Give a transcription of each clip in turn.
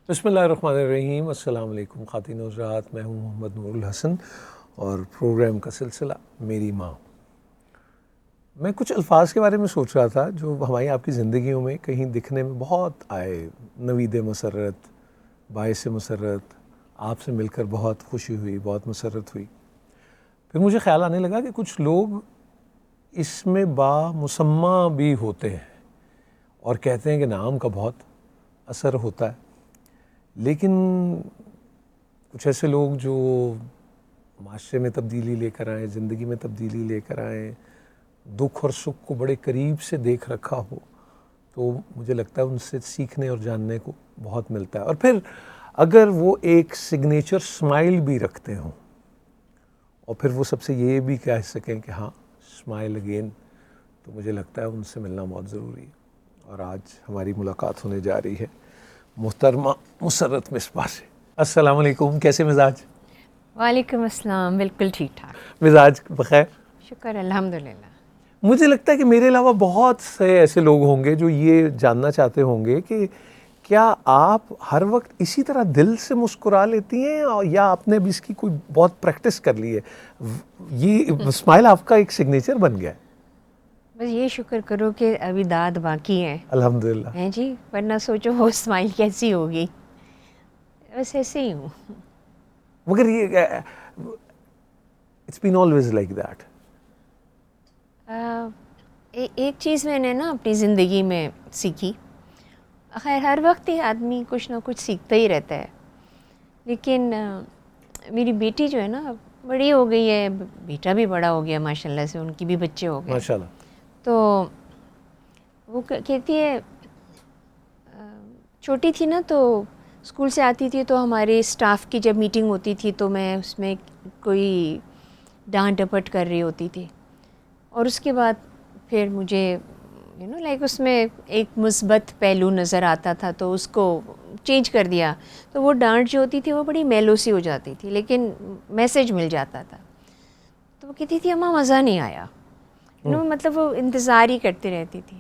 بسم اللہ الرحمن الرحیم. السلام علیکم خواتین و حضرات، میں ہوں محمد نور الحسن اور پروگرام کا سلسلہ میری ماں. میں کچھ الفاظ کے بارے میں سوچ رہا تھا جو ہماری آپ کی زندگیوں میں کہیں دکھنے میں بہت آئے. نوید مسرت، باعث مسرت، آپ سے مل کر بہت خوشی ہوئی، بہت مسرت ہوئی. پھر مجھے خیال آنے لگا کہ کچھ لوگ اس میں بامسمہ بھی ہوتے ہیں اور کہتے ہیں کہ نام کا بہت اثر ہوتا ہے، لیکن کچھ ایسے لوگ جو معاشرے میں تبدیلی لے کر آئیں، زندگی میں تبدیلی لے کر آئیں، دکھ اور سکھ کو بڑے قریب سے دیکھ رکھا ہو، تو مجھے لگتا ہے ان سے سیکھنے اور جاننے کو بہت ملتا ہے. اور پھر اگر وہ ایک سگنیچر سمائل بھی رکھتے ہوں اور پھر وہ سب سے یہ بھی کہہ سکیں کہ ہاں اسمائل اگین، تو مجھے لگتا ہے ان سے ملنا بہت ضروری ہے. اور آج ہماری ملاقات ہونے جا رہی ہے محترمہ مسرت مصباح سے. السلام علیکم، کیسے مزاج؟ وعلیکم السلام، بالکل ٹھیک ٹھاک، مزاج بخیر؟ شکر الحمدللہ. مجھے لگتا ہے کہ میرے علاوہ بہت سے ایسے لوگ ہوں گے جو یہ جاننا چاہتے ہوں گے کہ کیا آپ ہر وقت اسی طرح دل سے مسکرا لیتی ہیں یا آپ نے بھی اس کی کوئی بہت پریکٹس کر لی ہے؟ یہ اسمائل آپ کا ایک سگنیچر بن گیا ہے. بس یہ شکر کرو کہ ابھی داد باقی ہے الحمدللہ. ہیں جی، ورنہ سوچو وہ اسمائل کیسی ہوگی. بس ایسے ہی ہوں. مگر یہ it's been always like that. ایک چیز میں نے نا اپنی زندگی میں سیکھی، خیر ہر وقت ہی آدمی کچھ نہ کچھ سیکھتا ہی رہتا ہے، لیکن میری بیٹی جو ہے نا بڑی ہو گئی ہے، بیٹا بھی بڑا ہو گیا ماشاء اللہ سے، ان کی بھی بچے ہو گئے. ماشاء اللہ. تو وہ کہتی ہے، چھوٹی تھی نا تو اسکول سے آتی تھی تو ہمارے اسٹاف کی جب میٹنگ ہوتی تھی تو میں اس میں کوئی ڈانٹ ڈپٹ کر رہی ہوتی تھی، اور اس کے بعد پھر مجھے لائک اس میں ایک مثبت پہلو نظر آتا تھا تو اس کو چینج کر دیا، تو وہ ڈانٹ جو ہوتی تھی وہ بڑی میلو سی ہو جاتی تھی لیکن میسج مل جاتا تھا. تو وہ کہتی تھی اماں مزہ نہیں آیا، مطلب وہ انتظار ہی کرتی رہتی تھی.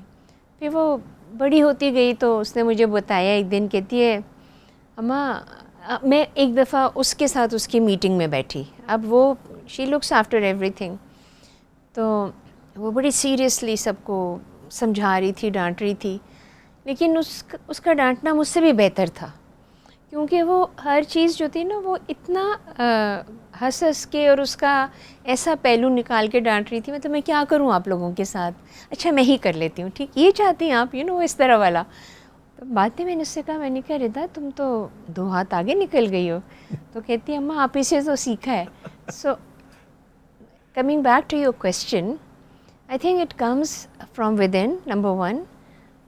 پھر وہ بڑی ہوتی گئی تو اس نے مجھے بتایا ایک دن، کہتی ہے اماں میں ایک دفعہ اس کے ساتھ اس کی میٹنگ میں بیٹھی، اب وہ she looks after every thing, تو وہ بڑی سیریسلی سب کو سمجھا رہی تھی، ڈانٹ رہی تھی، لیکن اس کا ڈانٹنا مجھ سے بھی بہتر تھا، کیونکہ وہ ہر چیز جو تھی نا وہ اتنا ہنس کے اور اس کا ایسا پہلو نکال کے ڈانٹ رہی تھی، مطلب میں کیا کروں آپ لوگوں کے ساتھ، اچھا میں ہی کر لیتی ہوں، ٹھیک یہ چاہتی ہیں آپ اس طرح والا. تو بعد میں نے اس سے کہا، میں نے کہا ردا تم تو 2 ہاتھ آگے نکل گئی ہو. تو کہتی اماں آپ ہی سے تو سیکھا ہے. So coming back to your question, I think it comes from within, number 1.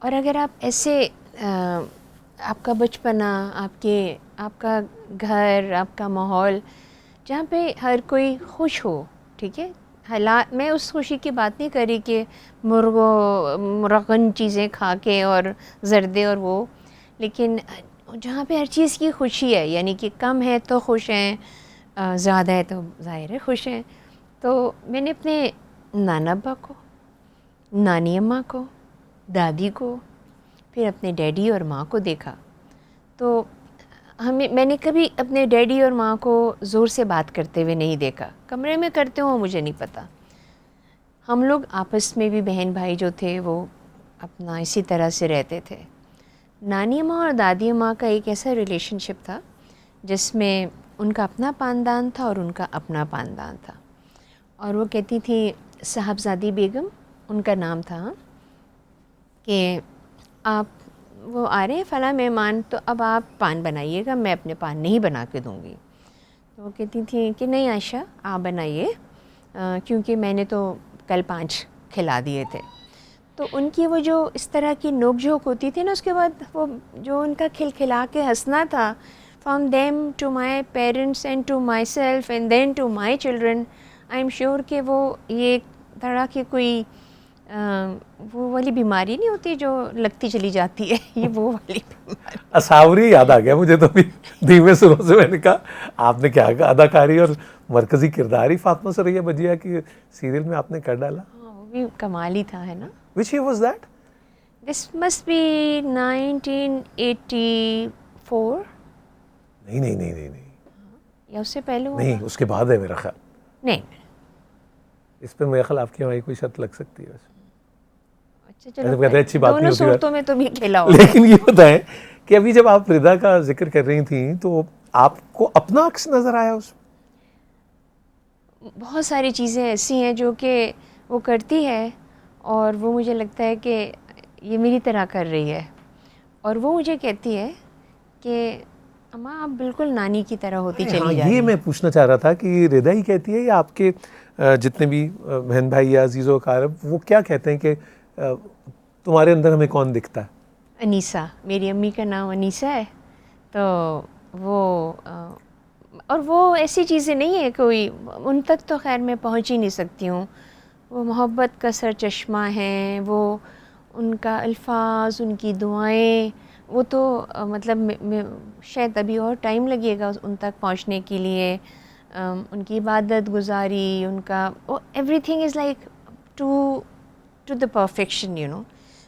اور اگر آپ ایسے آپ کا بچپنا، آپ کا گھر، آپ کا ماحول جہاں پہ ہر کوئی خوش ہو، ٹھیک ہے، حالات میں اس خوشی کی بات نہیں کری کہ مرغن چیزیں کھا کے اور زردے اور وہ، لیکن جہاں پہ ہر چیز کی خوشی ہے، یعنی کہ کم ہے تو خوش ہیں، زیادہ ہے تو ظاہر ہے خوش ہیں. تو میں نے اپنے نانا ابا کو، نانی اماں کو، دادی کو، پھر اپنے ڈیڈی اور ماں کو دیکھا. تو میں نے کبھی اپنے ڈیڈی اور ماں کو زور سے بات کرتے ہوئے نہیں دیکھا، کمرے میں کرتے ہوں مجھے نہیں پتہ. ہم لوگ آپس میں بھی بہن بھائی جو تھے وہ اپنا اسی طرح سے رہتے تھے. نانی اماں اور دادی اماں کا ایک ایسا ریلیشن شپ تھا جس میں ان کا اپنا خاندان تھا اور ان کا اپنا خاندان تھا. اور وہ کہتی تھی، صاحبزادی بیگم ان کا نام تھا، کہ آپ وہ آ رہے ہیں فلاں مہمان، تو اب آپ پان بنائیے گا، میں اپنے پان نہیں بنا کے دوں گی. تو وہ کہتی تھیں کہ نہیں عائشہ آپ بنائیے، کیونکہ میں نے تو کل 5 کھلا دیے تھے. تو ان کی وہ جو اس طرح کی نوک جھوک ہوتی تھی نا، اس کے بعد وہ جو ان کا کھلکھلا کے ہنسنا تھا، from them to my parents and to myself and then to my children, I am sure کہ وہ یہ طرح کی کوئی وہ والی بیماری نہیں ہوتی جو لگتی چلی جاتی ہے، یہ وہ والی بیماری. اساوری یاد آ گیا مجھے تو بھی دھیمے سروں سے. میں نے کہا آپ نے کیا اداکاری اور مرکزی کردار ہی فاطمہ سریا بجیا کی سیریل میں آپ نے کر ڈالا. ہاں وہ بھی کمال ہی تھا، ہے نا. Which year was that? This must be 1984 4. نہیں, یا اس سے پہلے نہیں, اس کے بعد ہے میرا خیال. نہیں, اس پہ میرا خیال آپ کی ہماری کوئی شرط لگ سکتی ہے. اچھا چلو اچھی بات نہیں دونوں ہوتی. صورتوں میں تو بھی کھیلا ہو. لیکن یہ بتائیں کہ ابھی جب آپ ردا کا ذکر کر رہی تھیں تو آپ کو اپنا عکس نظر آیا اس میں؟ بہت ساری چیزیں ایسی ہیں جو کہ وہ کرتی ہے اور وہ مجھے لگتا ہے کہ یہ میری طرح کر رہی ہے, اور وہ مجھے کہتی ہے کہ اماں آپ بالکل نانی کی طرح ہوتی چلی جا رہی ہیں. یہ میں پوچھنا چاہ رہا تھا کہ ردا ہی کہتی ہے یا آپ کے جتنے بھی بہن بھائی یا عزیز و اقارب وہ کیا کہتے ہیں کہ تمہارے اندر ہمیں کون دکھتا ہے؟ انیسہ, میری امی کا نام انیسہ ہے. تو وہ اور وہ ایسی چیزیں نہیں ہیں, کوئی ان تک تو خیر میں پہنچ ہی نہیں سکتی ہوں. وہ محبت کا سر چشمہ ہیں, وہ ان کا الفاظ, ان کی دعائیں, وہ تو مطلب شاید ابھی اور ٹائم لگے گا ان تک پہنچنے کے لیے. ان کی عبادت گزاری, ان کا everything is like to the perfection, you know.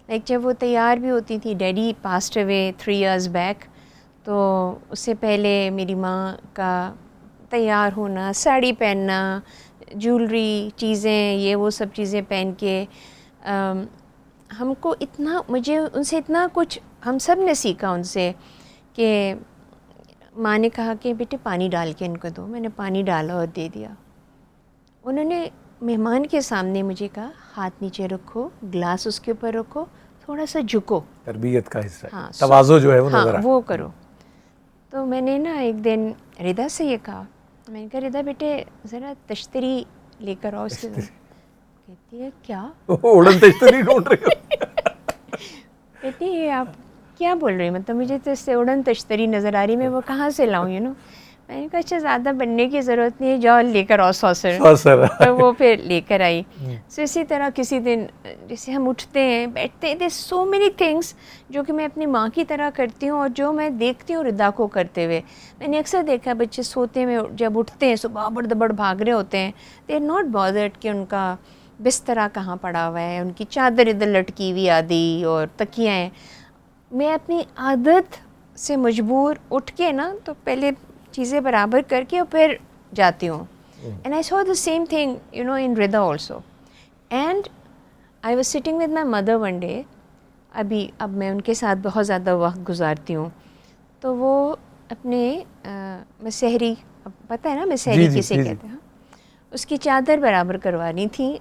Like جب وہ تیار بھی ہوتی تھی, daddy passed away 3 years back, تو اس سے پہلے میری ماں کا تیار ہونا, ساڑی پہننا, جولری چیزیں, یہ وہ سب چیزیں پہن کے ہم کو اتنا, مجھے ان سے اتنا کچھ, ہم سب نے سیکھا ان سے. کہ ماں نے کہا کہ بیٹے پانی ڈال کے ان کو دو, میں نے پانی ڈالا اور دے دیا. انہوں نے مہمان کے سامنے مجھے کہا ہاتھ نیچے رکھو, گلاس اس کے اوپر رکھو, تھوڑا سا جھکو. تربیت کا حصہ ہے, ہاں, تواضع جو ہے وہ نظر ہاں آئے. وہ کرو. تو میں نے نا ایک دن ردا سے یہ کہا, میں نے کہا ردا بیٹے ذرا تشتری لے کر آؤ اس کے دن. کہتی ہے کیا؟ اڑن تشتری ڈھونڈ رہے ہو؟ کہتی ہے آپ کیا بول رہی ہیں, مطلب مجھے تو اس سے اڑن تشتری نظر آ رہی, میں وہ کہاں سے لاؤں, یو نو. میں نے کہا اچھا زیادہ بننے کی ضرورت نہیں ہے, جاؤ لے کر آؤ سوسر. تو وہ پھر لے کر آئی. سو اسی طرح کسی دن جیسے ہم اٹھتے ہیں بیٹھتے ہیں, دیر سو مینی تھنگس جو کہ میں اپنی ماں کی طرح کرتی ہوں, اور جو میں دیکھتی ہوں ردا کو کرتے ہوئے. میں نے اکثر دیکھا بچے سوتے میں جب اٹھتے ہیں صبح بڑ دبڑ بھاگ رہے ہوتے ہیں, دے آر ناٹ بادرڈ کہ ان کا بسترا کہاں پڑا ہوا ہے, ان کی چادر ادھر لٹکی ہوئی آدھی اور تکیاں ہیں. میں اپنی عادت سے مجبور اٹھ کے نا تو پہلے چیزیں برابر کر کے اور پھر جاتی ہوں. And I saw the same thing you know in Rida also. And I was sitting with my mother one day, اب میں ان کے ساتھ بہت زیادہ وقت گزارتی ہوں, تو وہ اپنے مسحری, پتہ ہے نا مسحری کسے کہتے ہیں, اس کی چادر برابر کروانی تھی.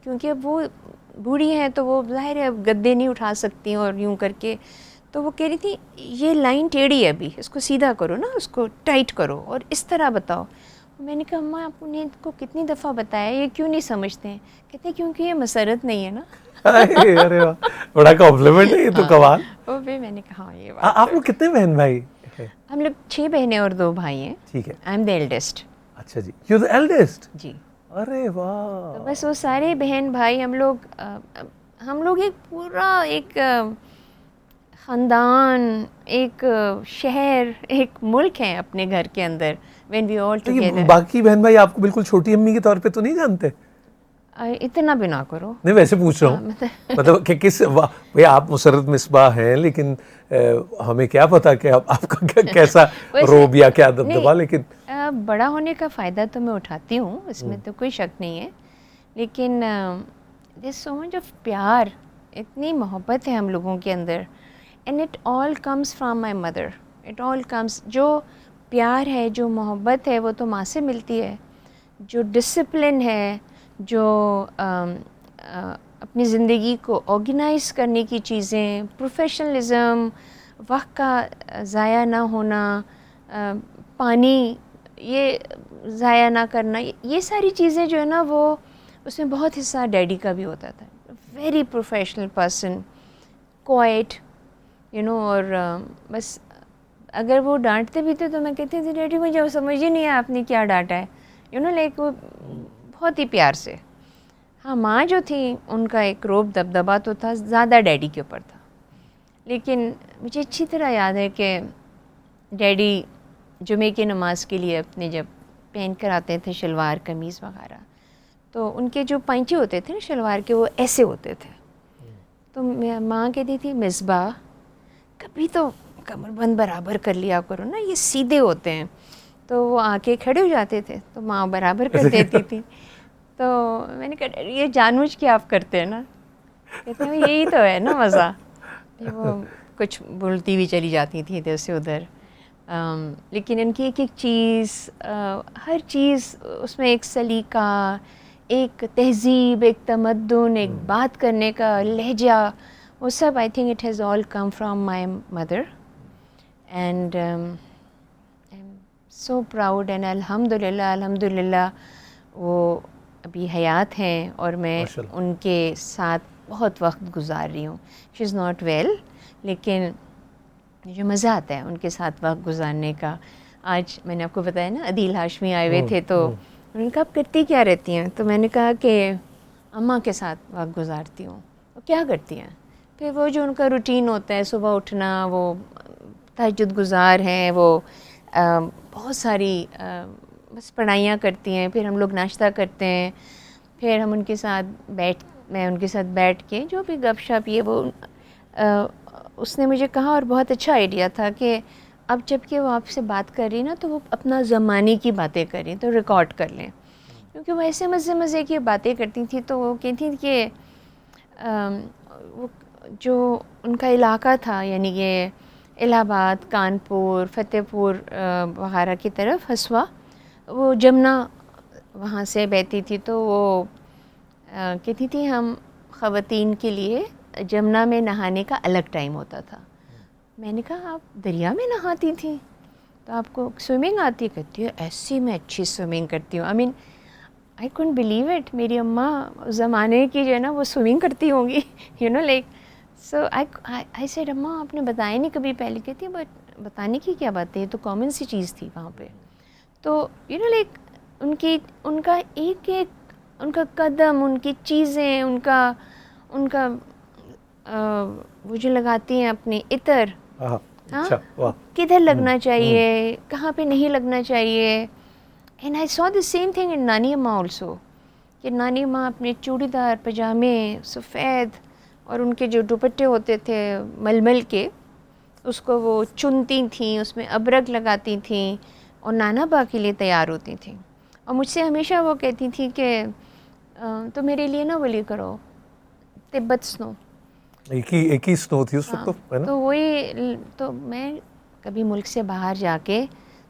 کیونکہ اب وہ بوڑھی ہیں تو وہ ظاہر ہے اب گدے نہیں اٹھا سکتی اور یوں کر کے, تو وہ کہہ رہی تھی یہ لائن ٹیڑھی ہے, ابھی اس کو سیدھا کرو نا, اس کو ٹائٹ کرو اور اس طرح بتاؤ. میں نے کہا اماں آپ نے ان کو کتنی دفعہ بتایا, یہ کیوں نہیں سمجھتے ہیں؟ کہتے ہیں کیونکہ یہ مسرت نہیں ہے نا. ارے واہ, بڑا کمپلیمنٹ ہے یہ تو, کمال. وہ بھی میں نے کہا ہاں یہ بات. آپ لوگ کتنے بہن بھائی ہیں؟ ہم لوگ 6 بہنیں اور 2 بھائی ہیں. ٹھیک ہے, آئی ایم دی ایلڈسٹ. اچھا جی, یو دی ایلڈسٹ. جی. ارے واہ. تو بس وہ سارے بہن بھائی ہم لوگ ایک پورا ایک خاندان, ایک شہر, ایک ملک ہے اپنے گھر کے اندر. When we all together. باقی بہن بھائی آپ کو بالکل چھوٹی امی کے طور پہ تو نہیں جانتے؟ اتنا بھی نہ کرو. نہیں ویسے پوچھ رہا ہوں, مطلب کہ کس بھئی آپ مسرت مصباح ہیں, لیکن ہمیں کیا پتا کہ آپ کا کیسا روب یا کیا دبدبا. لیکن بڑا ہونے کا فائدہ تو میں اٹھاتی ہوں, اس میں تو کوئی شک نہیں ہے, لیکن دیر سو مچ آف پیار, اتنی محبت ہے ہم لوگوں کے اندر. And it all comes from my mother. It all comes, جو پیار ہے, جو محبت ہے, وہ تو ماں سے ملتی ہے. جو ڈسپلن ہے, جو اپنی زندگی کو آرگنائز کرنے کی چیزیں, پروفیشنلزم, وقت کا ضائع نہ ہونا, پانی یہ ضائع نہ کرنا, یہ ساری چیزیں جو ہے نا وہ اس میں بہت حصہ ڈیڈی کا بھی ہوتا تھا. Very professional person, quite you know. اور بس اگر وہ ڈانٹتے بھی تھے تو میں کہتی تھی ڈیڈی مجھے سمجھ ہی نہیں ہے آپ نے کیا ڈانٹا ہے, یو نو, لائک وہ بہت ہی پیار سے. ہاں ماں جو تھی ان کا ایک روب دبدبا تو تھا, زیادہ ڈیڈی کے اوپر تھا. لیکن مجھے اچھی طرح یاد ہے کہ ڈیڈی جمعے کی نماز کے لیے اپنے جب پہن کر آتے تھے شلوار قمیض وغیرہ, تو ان کے جو پائنچے ہوتے تھے نا شلوار کے, وہ ایسے ہوتے تھے. تو ماں کہتی تھی مصباح کمر بند برابر کر لیا کرو نا, یہ سیدھے ہوتے ہیں. تو وہ آ کے کھڑے ہو جاتے تھے تو ماں برابر کر دیتی تھی. تو میں نے کہا یہ جان بوجھ کے آپ کرتے ہیں نا؟ کہتے ہیں یہی تو ہے نا مزہ. وہ کچھ بولتی بھی چلی جاتی تھیں ادھر سے ادھر, لیکن ان کی ایک ایک چیز, ہر چیز اس میں ایک سلیقہ, ایک تہذیب, ایک تمدن, ایک بات کرنے کا لہجہ, وہ سب I think it has all come from my mother. And I am so proud and الحمد للہ وہ ابھی حیات ہیں اور میں ان کے ساتھ بہت وقت گزار رہی ہوں. شی از ناٹ ویل, لیکن مجھے مزہ آتا ہے ان کے ساتھ وقت گزارنے کا. آج میں نے آپ کو بتایا نا عدیل ہاشمی آئے ہوئے تھے تو انہوں نے کہا آپ کرتی کیا رہتی ہیں؟ تو میں نے کہا کہ اماں کے ساتھ وقت گزارتی ہوں. وہ کیا کرتی ہیں؟ پھر وہ جو ان کا روٹین ہوتا ہے, صبح اٹھنا, وہ تہجد گزار ہیں, وہ بہت ساری بس پڑھائیاں کرتی ہیں. پھر ہم لوگ ناشتہ کرتے ہیں, پھر ہم ان کے ساتھ میں ان کے ساتھ بیٹھ کے جو بھی گپ شپ, یہ وہ اس نے مجھے کہا اور بہت اچھا آئیڈیا تھا کہ اب جب کہ وہ آپ سے بات کر رہی نا تو وہ اپنا زمانے کی باتیں کر رہی تو ریکارڈ کر لیں, کیونکہ وہ ایسے مزے کی باتیں کرتی تھیں. تو وہ کہتی تھیں کہ وہ جو ان کا علاقہ تھا, یعنی کہ الہ آباد, کانپور, فتح پور وغیرہ کی طرف, ہسوا, وہ جمنا وہاں سے بہتی تھی. تو وہ کہتی تھی ہم خواتین کے لیے جمنا میں نہانے کا الگ ٹائم ہوتا تھا. میں نے کہا آپ دریا میں نہاتی تھیں تو آپ کو سوئمنگ آتی؟ کہتی ہے ایسی میں اچھی سوئمنگ کرتی ہوں. آئی مین آئی کونٹ بلیو اٹ. میری اماں زمانے کی جو ہے نا وہ سوئمنگ کرتی ہوں گی, you know like. So I said اماں آپ نے بتایا نہیں کبھی پہلے. کہتی ہے بٹ بتانے کی کیا بات ہے, یہ تو کامن سی چیز تھی وہاں پہ. تو یو نو لائک ان کا ایک ایک ان کا قدم, ان کی چیزیں, ان کا وہ جو لگاتی ہیں اپنے عطر, ہاں کدھر لگنا چاہیے, کہاں پہ نہیں لگنا چاہیے. And I so the same thing in نانی اماں آلسو, کہ نانی اماں اپنے چوڑی دار پاجامے سفید اور ان کے جو دوپٹے ہوتے تھے ململ کے, اس کو وہ چنتی تھیں, اس میں ابرک لگاتی تھیں اور نانا با کے لیے تیار ہوتی تھیں. اور مجھ سے ہمیشہ وہ کہتی تھی کہ تو میرے لیے نہ وہ لے کرو تبت سنو. ایک ہی سنو تھی اس وقت تو وہی. تو میں کبھی ملک سے باہر جا کے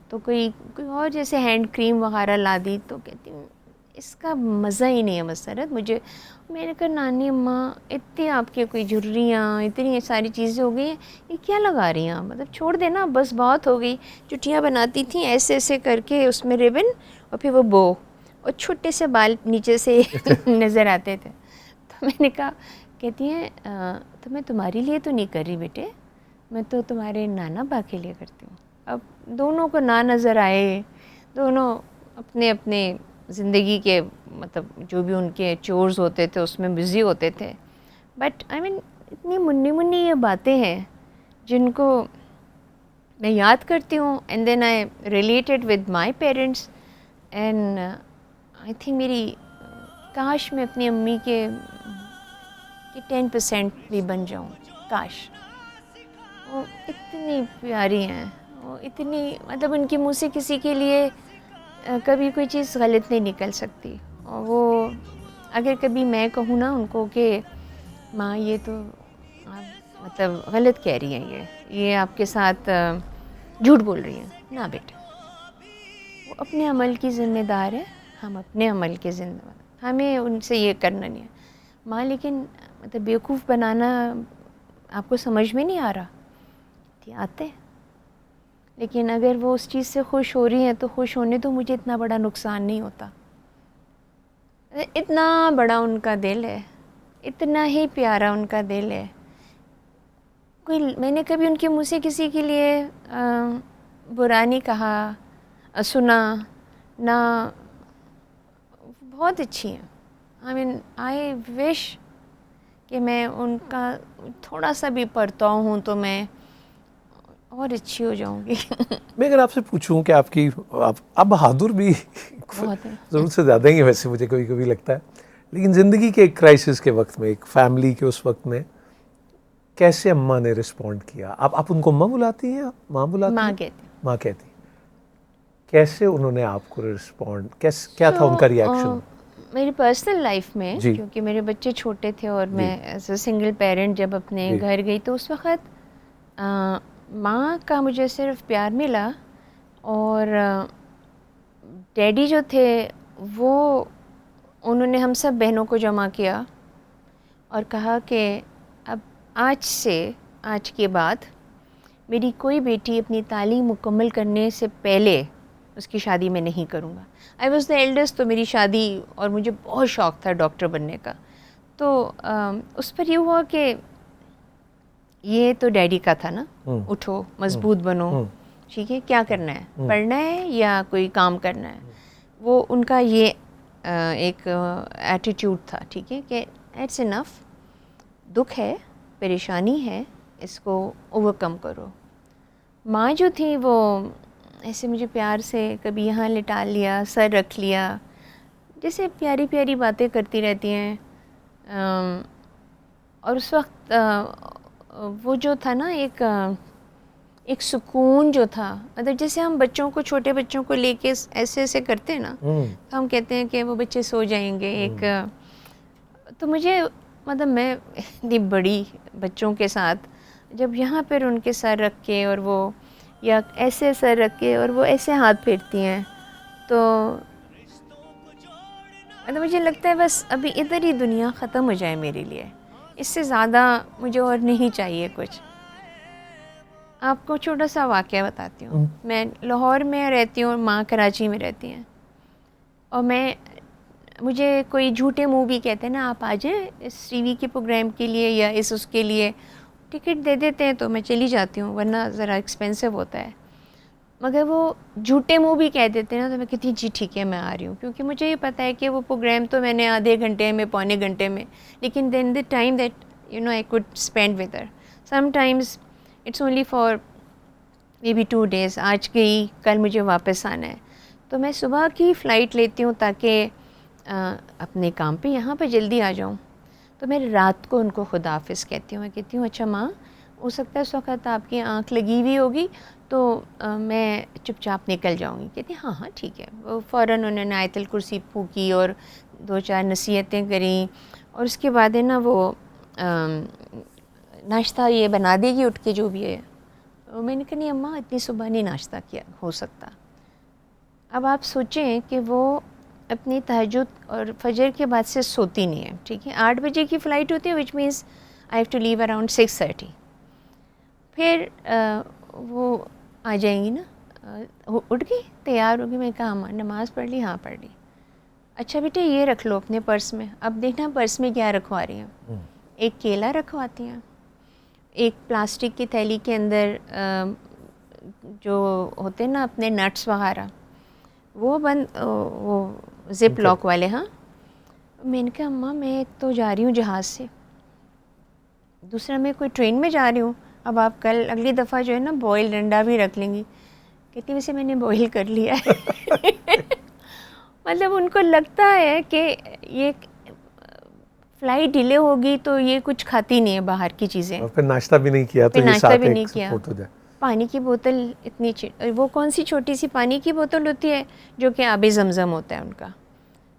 تو کوئی اور جیسے ہینڈ کریم وغیرہ لا دی تو کہتی ہوں اس کا مزہ ہی نہیں ہے مسرت مجھے. میں نے کہا نانی اماں اتنی آپ کے کوئی جھریاں, اتنی ساری چیزیں ہو گئی ہیں, یہ کیا لگا رہی ہیں, مطلب چھوڑ دینا بس بہت ہو گئی. چٹیاں بناتی تھیں ایسے ایسے کر کے, اس میں ریبن اور پھر وہ بو اور چھوٹے سے بال نیچے سے نظر آتے تھے. تو میں نے کہا, کہتی ہیں تو میں تمہارے لیے تو نہیں کر رہی بیٹے, میں تو تمہارے نانا با کے لیے کرتی ہوں. اب دونوں کو نہ نظر آئے, دونوں اپنے اپنے زندگی کے مطلب جو بھی ان کے چورز ہوتے تھے اس میں بزی ہوتے تھے. بٹ آئی مین اتنی منی یہ باتیں ہیں جن کو میں یاد کرتی ہوں, and then I related with my parents. And I think میری کاش میں اپنی امی کے 10% بھی بن جاؤں, کاش. وہ اتنی پیاری ہیں, وہ اتنی مطلب ان کے منہ سے کسی کے لیے کبھی کوئی چیز غلط نہیں نکل سکتی. اور وہ اگر کبھی میں کہوں نا ان کو کہ ماں یہ تو آپ مطلب غلط کہہ رہی ہیں, یہ آپ کے ساتھ جھوٹ بول رہی ہیں, نہ بیٹا وہ اپنے عمل کی ذمہ دار ہے, ہم اپنے عمل کے ذمہ دار, ہمیں ان سے یہ کرنا نہیں ہے. ماں لیکن مطلب بیوقوف بنانا آپ کو سمجھ میں نہیں آ رہا؟ آتے ہیں, لیکن اگر وہ اس چیز سے خوش ہو رہی ہیں تو خوش ہونے تو مجھے اتنا بڑا نقصان نہیں ہوتا. اتنا بڑا ان کا دل ہے, اتنا ہی پیارا ان کا دل ہے. کوئی میں نے کبھی ان کے منہ سے کسی کے لیے برا نہیں کہا, سنا نہ. بہت اچھی ہیں. آئی مین آئی وش کہ میں ان کا تھوڑا سا بھی پرتاؤ ہوں تو میں اور اچھی ہو جاؤں گی. میں اگر آپ سے پوچھوں کہ آپ بہادر بھی ضرورت سے زیادہ ہی ہے ویسے مجھے کبھی کبھی لگتا ہے, لیکن زندگی کے ایک کرائسس کے وقت میں, ایک فیملی کے اس وقت میں کیسے اماں نے رسپونڈ کیا؟ آپ ان کو اماں بلاتی ہیں، ماں بلاتی ہیں؟ ماں کہتی ہیں. ماں کہتی ہیں. کیسے انہوں نے آپ کو رسپونڈ، کیا تھا ان کا ریئیکشن؟ میری پرسنل لائف میں جی. کیونکہ میرے بچے چھوٹے تھے اور میں ایز اے سنگل پیرنٹ جب اپنے جی. گھر گئی تو اس وقت ماں کا مجھے صرف پیار ملا، اور ڈیڈی جو تھے وہ انہوں نے ہم سب بہنوں کو جمع کیا اور کہا کہ اب آج کے بعد میری کوئی بیٹی اپنی تعلیم مکمل کرنے سے پہلے اس کی شادی میں نہیں کروں گا. آئی واز دا ایلڈسٹ، تو میری شادی اور مجھے بہت شوق تھا ڈاکٹر بننے کا. تو اس پر یہ ہوا کہ یہ تو ڈیڈی کا تھا نا، اٹھو مضبوط بنو، ٹھیک ہے کیا کرنا ہے، پڑھنا ہے یا کوئی کام کرنا ہے. وہ ان کا یہ ایک ایٹیٹیوڈ تھا، ٹھیک ہے کہ ایٹس انف، دکھ ہے، پریشانی ہے، اس کو اوور کم کرو. ماں جو تھی وہ ایسے مجھے پیار سے کبھی یہاں لٹا لیا، سر رکھ لیا، جیسے پیاری پیاری باتیں کرتی رہتی ہیں. اور اس وقت وہ جو تھا نا ایک سکون جو تھا، مطلب جیسے ہم بچوں کو، چھوٹے بچوں کو لے کے ایسے ایسے کرتے ہیں نا، تو ہم کہتے ہیں کہ وہ بچے سو جائیں گے. تو مجھے مطلب میں اتنی بڑی بچوں کے ساتھ جب یہاں پر ان کے سر رکھ کے، اور وہ یا ایسے سر رکھ کے اور وہ ایسے ہاتھ پھیرتی ہیں، تو مطلب مجھے لگتا ہے بس ابھی ادھر ہی دنیا ختم ہو جائے میرے لیے، اس سے زیادہ مجھے اور نہیں چاہیے کچھ. آپ کو چھوٹا سا واقعہ بتاتی ہوں. میں لاہور میں رہتی ہوں اور ماں کراچی میں رہتی ہیں، اور مجھے کوئی جھوٹے منہ بھی کہتے ہیں نا آپ آ جائیں اس ٹی وی کے پروگرام کے لیے یا اس کے لیے، ٹکٹ دے دیتے ہیں تو میں چلی جاتی ہوں، ورنہ ذرا ایکسپینسو ہوتا ہے. مگر وہ جھوٹے منہ بھی کہہ دیتے ہیں نا، تو میں کہتی ہوں جی ٹھیک ہے میں آ رہی ہوں، کیونکہ مجھے یہ پتہ ہے کہ وہ پروگرام تو میں نے آدھے گھنٹے میں، پونے گھنٹے میں، لیکن then the time that I could spend with her, sometimes it's only for maybe 2 days. آج گئی، کل مجھے واپس آنا ہے، تو میں صبح کی فلائٹ لیتی ہوں تاکہ اپنے کام پہ یہاں پہ جلدی آ جاؤں. تو میں رات کو ان کو خدا حافظ کہتی ہوں. میں کہتی ہوں اچھا ماں، ہو سکتا ہے اس وقت آپ کی آنکھ لگی ہوئی ہوگی تو میں چپ چاپ نکل جاؤں گی. کہتی ہاں ہاں ٹھیک ہے. وہ فوراً انہوں نے آیت الکرسی پھونکی اور 2-4 نصیحتیں کریں، اور اس کے بعد ہے نا وہ ناشتہ یہ بنا دے گی اٹھ کے جو بھی ہے. میں نے کہا نہیں اماں اتنی صبح نہیں ناشتہ کیا ہو سکتا. اب آپ سوچیں کہ وہ اپنی تہجد اور فجر کے بعد سے سوتی نہیں ہے، ٹھیک ہے. 8 بجے کی فلائٹ ہوتی ہے، which means I have to leave around 6:30. پھر وہ آ جائیں گی نا، اٹھ گئی تیار ہوگی. میں کہا اماں نماز پڑھ لی؟ ہاں پڑھ لی. اچھا بیٹے یہ رکھ لو اپنے پرس میں. اب دیکھنا پرس میں کیا رکھوا رہی ہیں. ایک کیلا رکھواتی ہیں، ایک پلاسٹک کی تھیلی کے اندر جو ہوتے ہیں نا اپنے نٹس وغیرہ، وہ زپ لاک والے. ہاں میں نے کہا اماں میں تو جا رہی ہوں جہاز سے، دوسرا میں کوئی ٹرین میں جا رہی ہوں. اب آپ کل اگلی دفعہ جو ہے نا بوائل انڈا بھی رکھ لیں گی. کہتی ویسے میں نے بوائل کر لیا ہے. مطلب ان کو لگتا ہے کہ یہ فلائٹ ڈیلے ہوگی تو یہ کچھ کھاتی نہیں ہے باہر کی چیزیں، اور پھر ناشتہ بھی نہیں کیا تو پھر یہ ناشتہ ساتھ بھی ایک نہیں کیا. سپورٹ ہو جائے. پانی کی بوتل اتنی وہ کون سی چھوٹی سی پانی کی بوتل ہوتی ہے جو کہ آب زمزم ہوتا ہے ان کا.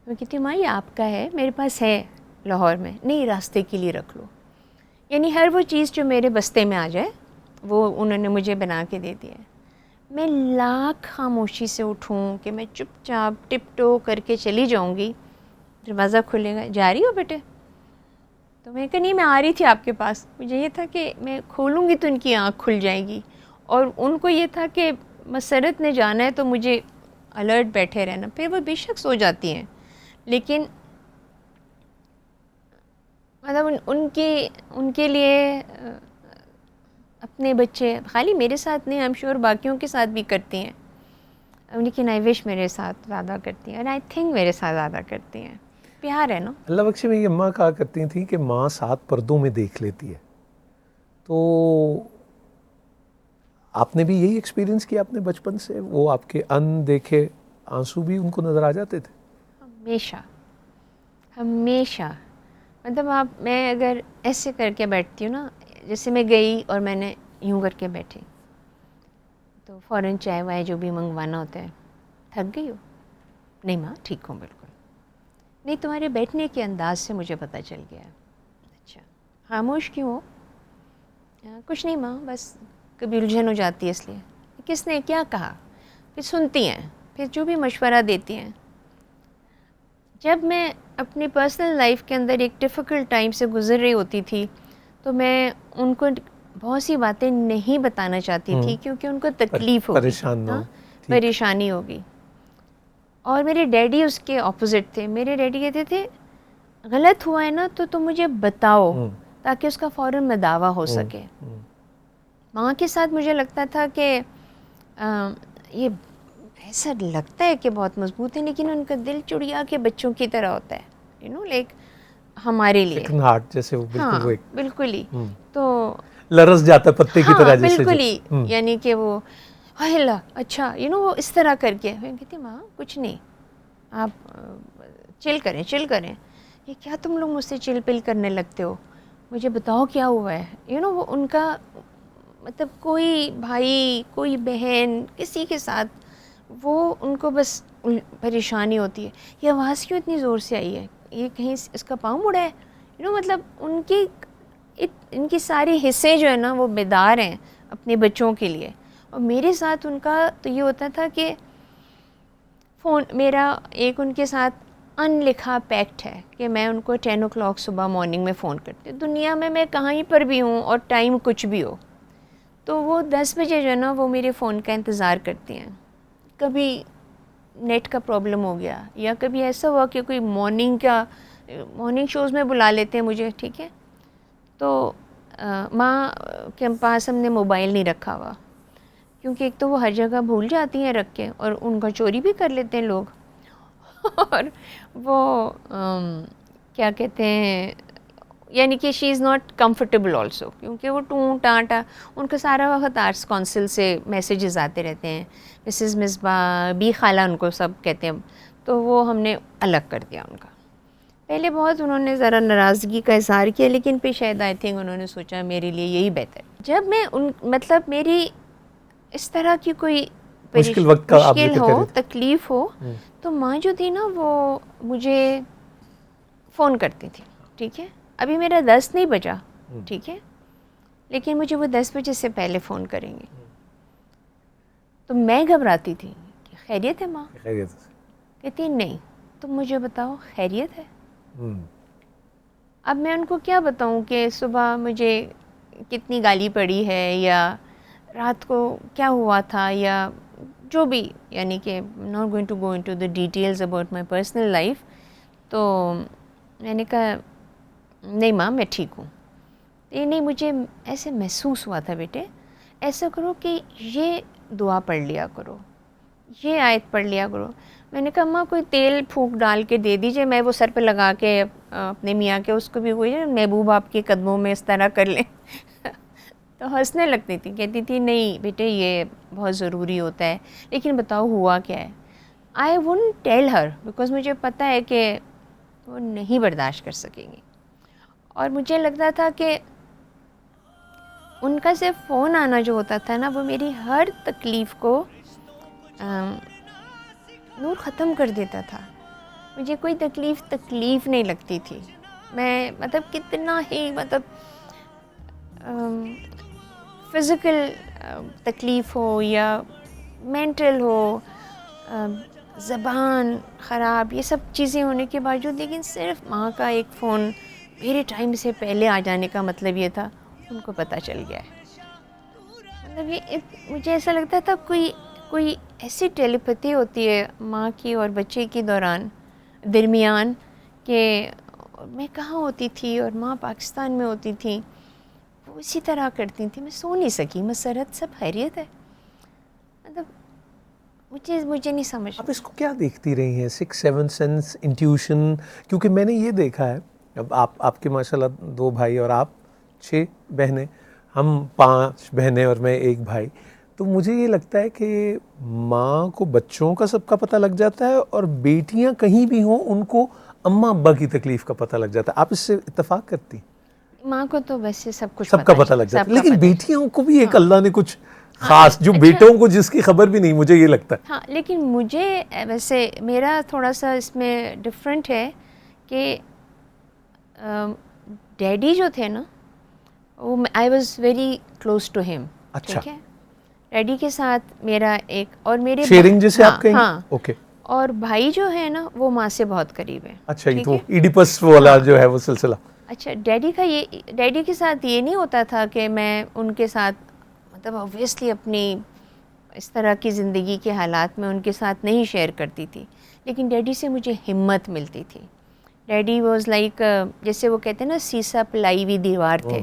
میں کہتی ہوں ماں یہ آپ کا ہے، میرے پاس ہے لاہور میں. نہیں راستے کے لیے رکھ لو. یعنی ہر وہ چیز جو میرے بستے میں آ جائے وہ انہوں نے مجھے بنا کے دے دیا ہے. میں لاکھ خاموشی سے اٹھوں کہ میں چپ چاپ ٹپ ٹو کر کے چلی جاؤں گی، دروازہ کھلے گا، جا رہی ہو بیٹے؟ تو میں کہا نہیں میں آ رہی تھی آپ کے پاس. مجھے یہ تھا کہ میں کھولوں گی تو ان کی آنکھ کھل جائے گی، اور ان کو یہ تھا کہ مسرت نے جانا ہے تو مجھے الرٹ بیٹھے رہنا. پھر وہ بے شک سو جاتی ہیں، لیکن مطلب ان کے لیے اپنے بچے خالی میرے ساتھ نہیں، ایم شیور باقیوں کے ساتھ بھی کرتی ہیں، لیکن آئی وش میرے ساتھ زیادہ کرتی ہیں، اور آئی تھنک میرے ساتھ زیادہ کرتی ہیں. پیار ہے نا. اللہ بخشے میری اماں کہا کرتی تھیں کہ ماں 7 پردوں میں دیکھ لیتی ہے. تو آپ نے بھی یہی ایکسپیرینس کیا اپنے بچپن سے؟ وہ آپ کے ان دیکھے آنسو بھی ان کو نظر آ جاتے تھے؟ ہمیشہ ہمیشہ. مطلب میں اگر ایسے کر کے بیٹھتی ہوں نا، جیسے میں گئی اور میں نے یوں کر کے بیٹھی تو فوراً چائے وائے جو بھی منگوانا ہوتا ہے. تھک گئی ہو؟ نہیں ماں ٹھیک ہوں بالکل. نہیں تمہارے بیٹھنے کے انداز سے مجھے پتہ چل گیا. اچھا خاموش کیوں ہو؟ کچھ نہیں ماں بس کبھی الجھن ہو جاتی ہے اس لیے. کس نے کیا کہا؟ پھر سنتی ہیں, پھر جو بھی مشورہ دیتی ہیں. جب میں اپنی پرسنل لائف کے اندر ایک ڈیفیکلٹ ٹائم سے گزر رہی ہوتی تھی تو میں ان کو بہت سی باتیں نہیں بتانا چاہتی تھی کیونکہ ان کو تکلیف ہوگی, پریشان نہ ہو. پریشانی ہوگی. اور میرے ڈیڈی اس کے اپوزٹ تھے. میرے ڈیڈی کہتے تھے غلط ہوا ہے نا تو تم مجھے بتاؤ تاکہ اس کا فوراً مداوع ہو سکے. ماں کے ساتھ مجھے لگتا تھا کہ یہ ایسا لگتا ہے کہ بہت مضبوط ہے لیکن ان کا دل چڑیا کے بچوں کی طرح ہوتا ہے, یو نو لائک ہمارے لیے چکن ہارٹ جیسے وہ بالکل. ہاں وہ ایک بالکل ہی. تو لرز جاتا ہے پتے کی طرح جیسے. بالکل ہی یعنی کہ وہ اللہ اچھا یو نو وہ اس طرح کر کے. میں کہتی ماں کچھ نہیں, آپ چل کریں چل کریں. یہ کیا تم لوگ مجھ سے چل پل کرنے لگتے ہو, مجھے بتاؤ کیا ہوا ہے. یو نو وہ ان کا مطلب کوئی بھائی کوئی بہن کسی کے ساتھ وہ ان کو بس پریشانی ہوتی ہے. یہ آواز کیوں اتنی زور سے آئی ہے, یہ کہیں اس کا پاؤں مڑا ہے. یو نو مطلب ان کی ساری حصے جو ہے نا وہ بیدار ہیں اپنے بچوں کے لیے. اور میرے ساتھ ان کا تو یہ ہوتا تھا کہ فون میرا ایک ان کے ساتھ ان لکھا پیکٹ ہے کہ میں ان کو 10 o'clock صبح مارننگ میں فون کرتی ہوں. دنیا میں کہیں پر بھی ہوں اور ٹائم کچھ بھی ہو تو وہ 10 بجے جو ہے نا وہ میرے فون کا انتظار کرتی ہیں. کبھی نیٹ کا پرابلم ہو گیا یا کبھی ایسا ہوا کہ کوئی مارننگ شوز میں بلا لیتے ہیں مجھے, ٹھیک ہے, تو ماں کے پاس ہم نے موبائل نہیں رکھا ہوا کیونکہ ایک تو وہ ہر جگہ بھول جاتی ہیں رکھ کے اور ان کا چوری بھی کر لیتے ہیں لوگ. اور وہ کیا کہتے ہیں یعنی کہ شی از ناٹ کمفرٹیبل آلسو کیونکہ وہ ٹوں ٹاٹا ان کا سارا وقت آرٹس کونسل سے میسیجز آتے رہتے ہیں. مسز مصباح بی خالہ ان کو سب کہتے ہیں. تو وہ ہم نے الگ کر دیا ان کا. پہلے بہت انہوں نے ذرا ناراضگی کا اظہار کیا لیکن پھر شاید آئی تھنک انہوں نے سوچا میرے لیے یہی بہتر. جب میں مطلب میری اس طرح کی کوئی مشکل ہو تکلیف ہو تو ماں جو تھی نا وہ مجھے فون کرتی تھی. ٹھیک ہے, ابھی میرا 10 نہیں بجا, ٹھیک ہے, لیکن مجھے وہ 10 بجے سے پہلے فون کریں گے. تو میں گھبراتی تھی کہ خیریت ہے ماں؟ کہتی نہیں تم مجھے بتاؤ خیریت ہے. اب میں ان کو کیا بتاؤں کہ صبح مجھے کتنی گالی پڑی ہے یا رات کو کیا ہوا تھا یا جو بھی, یعنی کہ not going to go into the details about my personal life. تو میں نے کہا نہیں ماں میں ٹھیک ہوں. نہیں مجھے ایسے محسوس ہوا تھا بیٹے, ایسا کرو کہ یہ دعا پڑھ لیا کرو, یہ آیت پڑھ لیا کرو. میں نے کہا اماں کوئی تیل پھونک ڈال کے دے دیجئے, میں وہ سر پہ لگا کے اپنے میاں کے اس کو بھی کوئی محبوب آپ کے قدموں میں اس طرح کر لیں. تو ہنسنے لگتی تھی, کہتی تھی نہیں بیٹے یہ بہت ضروری ہوتا ہے, لیکن بتاؤ ہوا کیا ہے. I won't tell her because مجھے پتہ ہے کہ وہ نہیں برداشت کر سکیں گی. اور مجھے لگتا تھا کہ ان کا صرف فون آنا جو ہوتا تھا نا وہ میری ہر تکلیف کو نور ختم کر دیتا تھا. مجھے کوئی تکلیف نہیں لگتی تھی. میں مطلب کتنا ہی مطلب فزیکل تکلیف ہو یا مینٹل ہو, زبان خراب, یہ سب چیزیں ہونے کے باوجود لیکن صرف ماں کا ایک فون میرے ٹائم سے پہلے آ جانے کا مطلب یہ تھا ان کو پتہ چل گیا ہے. مطلب یہ مجھے ایسا لگتا تھا کوئی ایسی ٹیلیپیتھی ہوتی ہے ماں کی اور بچے کی درمیان کہ میں کہاں ہوتی تھی اور ماں پاکستان میں ہوتی تھی, وہ اسی طرح کرتی تھی. میں سو نہیں سکی, مسرت سب خیریت ہے, مطلب مجھے نہیں سمجھ. آپ اس کو کیا دیکھتی رہی ہیں 6-7 سینس انٹیوشن, کیونکہ میں نے یہ دیکھا ہے اب آپ کے ماشاءاللہ 2 بھائی اور آپ 6 بہنیں, ہم 5 بہنیں اور میں 1 بھائی, تو مجھے یہ لگتا ہے کہ ماں کو بچوں کا سب کا پتہ لگ جاتا ہے اور بیٹیاں کہیں بھی ہوں ان کو اماں ابا کی تکلیف کا پتہ لگ جاتا ہے. آپ اس سے اتفاق کرتی؟ ماں کو تو ویسے سب کچھ سب کا پتہ لگ جاتا ہے, لیکن بیٹیوں کو بھی ایک اللہ نے کچھ خاص جو بیٹوں کو جس کی خبر بھی نہیں, مجھے یہ لگتا ہے. ہاں, لیکن مجھے ویسے میرا تھوڑا سا اس میں ڈفرینٹ ہے کہ ڈیڈی جو تھے نا, وہ I was very close to him. ٹھیک ہے, ڈیڈی کے ساتھ میرا ایک اور میرے شیئرنگ جسے آپ کہیں گے, اوکے, اور بھائی جو ہے نا وہ ماں سے بہت قریب ہے. اچھا, یہ تو ایڈیپس والا جو ہے وہ سلسلہ. اچھا, ڈیڈی کے ساتھ یہ نہیں ہوتا تھا کہ میں ان کے ساتھ مطلب اوبویسلی اپنی اس طرح کی زندگی کے حالات میں ان کے ساتھ نہیں شیئر کرتی تھی, لیکن ڈیڈی سے مجھے ہمت ملتی تھی. ڈیڈی واز لائک جیسے وہ کہتے ہیں نا سیسا پلائی ہوئی دیوار تھے,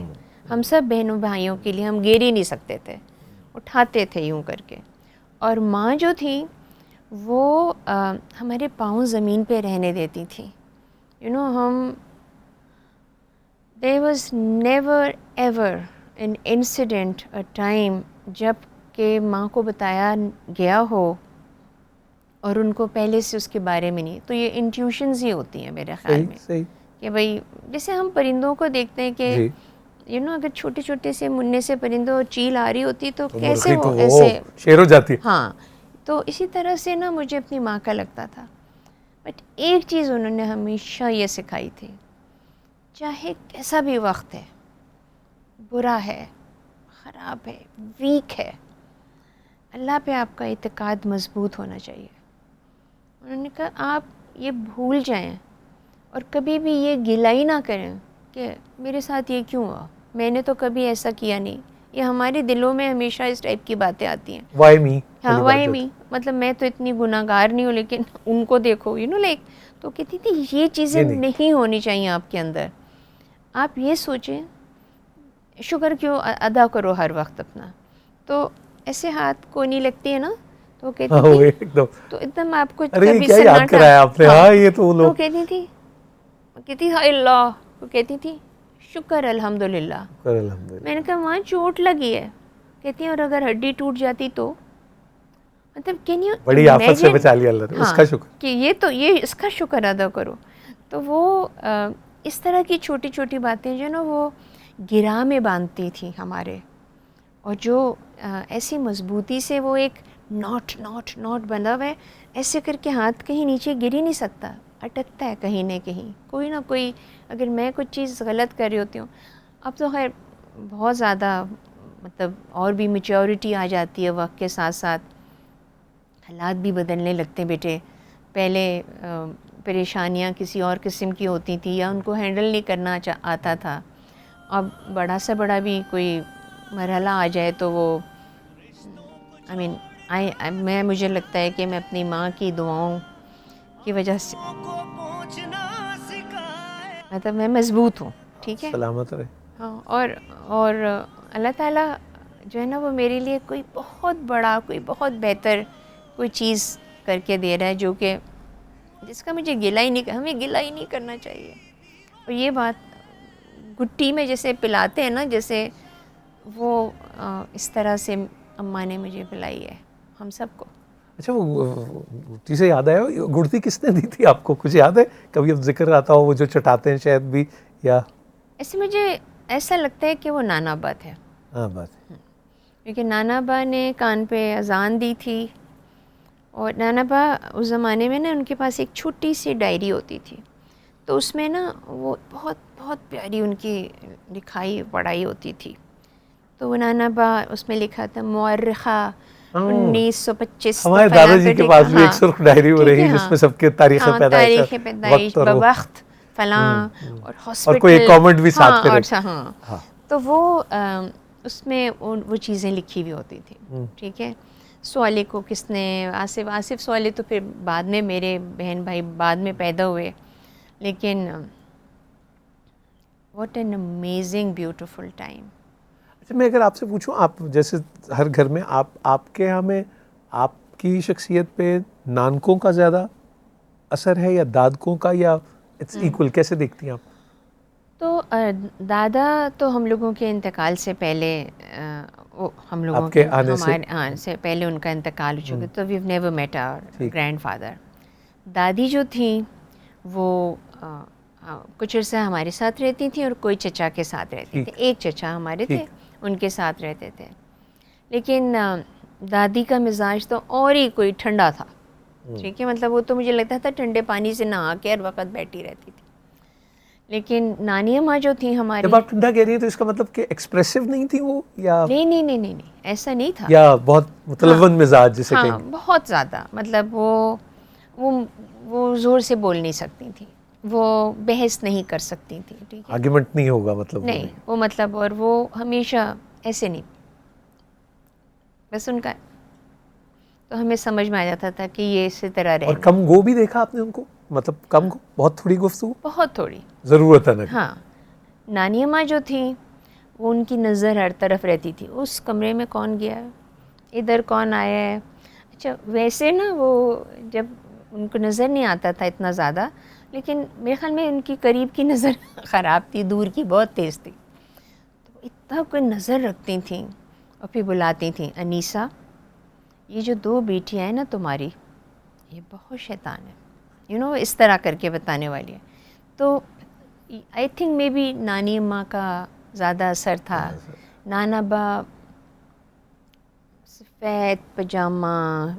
ہم سب بہنوں بھائیوں کے لیے ہم گر ہی نہیں سکتے تھے, اٹھاتے تھے یوں کر کے. اور ماں جو تھی وہ ہمارے پاؤں زمین پہ رہنے دیتی تھی. ہم there was never ever an incident a time جب کہ ماں کو بتایا گیا ہو اور ان کو پہلے سے اس کے بارے میں نہیں. تو یہ انٹیوشنز ہی ہوتی ہیں میرے خیال میں کہ بھائی جیسے ہم پرندوں کو دیکھتے ہیں کہ اگر چھوٹے چھوٹے سے مننے سے پرندوں چیل آ رہی ہوتی تو کیسے وہ ایسے شیر ہو جاتی. ہاں, تو اسی طرح سے نا مجھے اپنی ماں کا لگتا تھا. بٹ ایک چیز انہوں نے ہمیشہ یہ سکھائی تھی, چاہے کیسا بھی وقت ہے, برا ہے, خراب ہے, ویک ہے, اللہ پہ آپ کا اعتقاد مضبوط ہونا چاہیے. انہوں نے کہا آپ یہ بھول جائیں اور کبھی بھی یہ گلہ ہی نہ کریں کہ میرے ساتھ یہ کیوں ہوا, میں نے تو کبھی ایسا کیا نہیں. یہ ہمارے دلوں میں ہمیشہ اس ٹائپ کی باتیں آتی ہیں, وائی می, ہاں وائی می, مطلب میں تو اتنی گناہ گار نہیں ہوں لیکن ان کو دیکھو لائک. تو کہتی تھی یہ چیزیں نہیں ہونی چاہیے آپ کے اندر. آپ یہ سوچیں شکر کیوں ادا کرو ہر وقت اپنا. تو ایسے ہاتھ کو نہیں لگتی ہے نا, تو کہتی تھی تو ایک دم آپ کو کبھی سناٹا, تو کہتی تھی اللہ, تو کہتی تھی شکر الحمدللہ. میں نے کہا وہاں چوٹ لگی ہے, کہتی ہیں اور اگر ہڈی ٹوٹ جاتی تو, مطلب کین یو بڑی آفت سے بچا لیا اللہ نے, اس کا شکر کہ یہ اس کا شکر ادا کرو. تو وہ اس طرح کی چھوٹی چھوٹی باتیں جو نا وہ گرہ میں باندھتی تھیں ہمارے, اور جو ایسی مضبوطی سے وہ ایک نوٹ بندھا ہوا ہے, ایسے کر کے ہاتھ کہیں نیچے گر ہی نہیں سکتا, اٹکتا ہے کہیں نہ کہیں کوئی نہ کوئی. اگر میں کچھ چیز غلط کر رہی ہوتی ہوں, اب تو خیر بہت زیادہ مطلب اور بھی میچیورٹی آ جاتی ہے وقت کے ساتھ ساتھ, حالات بھی بدلنے لگتے ہیں بیٹے. پہلے پریشانیاں کسی اور قسم کی ہوتی تھیں یا ان کو ہینڈل نہیں کرنا آتا تھا. اب بڑا سے بڑا بھی کوئی مرحلہ آ جائے تو وہ مجھے لگتا ہے کہ میں اپنی ماں کی دعاؤں کی وجہ سے مطلب میں مضبوط ہوں. ٹھیک ہے, سلامت رہے. ہاں, اور اللہ تعالیٰ جو ہے نا وہ میرے لیے کوئی بہت بڑا, کوئی بہت بہتر کوئی چیز کر کے دے رہا ہے, جو کہ جس کا مجھے ہمیں گلہ ہی نہیں کرنا چاہیے. اور یہ بات گٹی میں جیسے پلاتے ہیں نا, جیسے وہ اس طرح سے اماں نے مجھے پلائی ہے ہم سب کو. اچھا, وہ چیزیں یاد آیا, گڑتی کس نے دی تھی آپ کو, کچھ یاد ہے کبھی اب ذکر آتا ہو, وہ جو چٹاتے ہیں شاید بھی, یا ایسے مجھے ایسا لگتا ہے کہ وہ نانا با ہے. ہاں بات ہے, کیونکہ نانا با نے کان پہ اذان دی تھی, اور نانا با اس زمانے میں نا ان کے پاس ایک چھوٹی سی ڈائری ہوتی تھی, تو اس میں نا وہ بہت بہت پیاری ان کی لکھائی پڑھائی ہوتی تھی. تو وہ نانا با اس میں لکھا تھا مورخہ 1925. ہمارے دادا جی کے پاس بھی ایک سرخ ڈائری ہو رہی جس میں سب کے تاریخ پیدائش, وقت فلاں اور ہاسپٹل, کوئی ایک کامنٹ بھی ساتھ کرے. ہاں, تو وہ اس میں وہ چیزیں لکھی ہوئی ہوتی تھیں. ٹھیک ہے, سوالی کو کس نے, آصف سوالی تو پھر بعد میں میرے بہن بھائی بعد میں پیدا ہوئے, لیکن what an amazing beautiful time. اچھا, میں اگر آپ سے پوچھوں, آپ جیسے ہر گھر میں آپ کے یہاں میں آپ کی شخصیت پہ نانکوں کا زیادہ اثر ہے یا دادکوں کا, یا اٹس ایکول, کیسے دیکھتی ہیں آپ؟ تو دادا تو ہم لوگوں کے انتقال سے پہلے, ہم لوگوں کے ہمارے سے پہلے ان کا انتقال ہو چکا, تو ویو نیور میٹ آور گرینڈ فادر. دادی جو تھیں وہ کچھ عرصہ ہمارے ساتھ رہتی تھیں اور کوئی چچا کے ساتھ رہتے تھے. ایک چچا ہمارے تھے, ان کے ساتھ رہتے تھے. لیکن دادی کا مزاج تو اور ہی کوئی ٹھنڈا تھا, ٹھیک ہے, مطلب وہ تو مجھے لگتا تھا ٹھنڈے پانی سے نہا کے ہر وقت بیٹھی رہتی تھی. لیکن نانی اماں جو تھیں ہماری, جب آپ ٹھنڈا کہہ رہی ہیں تو اس کا مطلب کہ ایکسپریسو نہیں تھی وہ, یا نہیں ایسا نہیں تھا, یا بہت متلون مزاج جسے کہیں ہاں گے؟ بہت زیادہ, مطلب وہ زور سے بول نہیں سکتی تھیں, وہ بحث نہیں کر سکتی تھیں, ٹھیک ہے, آرگیومنٹ نہیں ہوگا مطلب نہیں وہ مطلب, اور وہ ہمیشہ ایسے نہیں, بس ان کا تو ہمیں سمجھ میں آ جاتا تھا کہ یہ اسی طرح اور رہیں گے. کم گو بھی دیکھا آپ نے ان کو, مطلب کم گو, بہت تھوڑی گفتگو, بہت تھوڑی ضرورت ہے نا. ہاں, نانی اماں جو تھیں وہ ان کی نظر ہر طرف رہتی تھی, اس کمرے میں کون گیا, ادھر کون آیا ہے. اچھا ویسے نا وہ جب ان کو نظر نہیں آتا تھا اتنا زیادہ, لیکن میرے خیال میں ان کی قریب کی نظر خراب تھی, دور کی بہت تیز تھی. تو اتنا کوئی نظر رکھتی تھیں اور پھر بلاتی تھیں, انیسہ یہ جو 2 بیٹیاں ہیں نا تمہاری, یہ بہت شیطان ہے, اس طرح کر کے بتانے والی ہے. تو آئی تھنک مے بی نانی اماں کا زیادہ اثر تھا. نانا با سفید پجامہ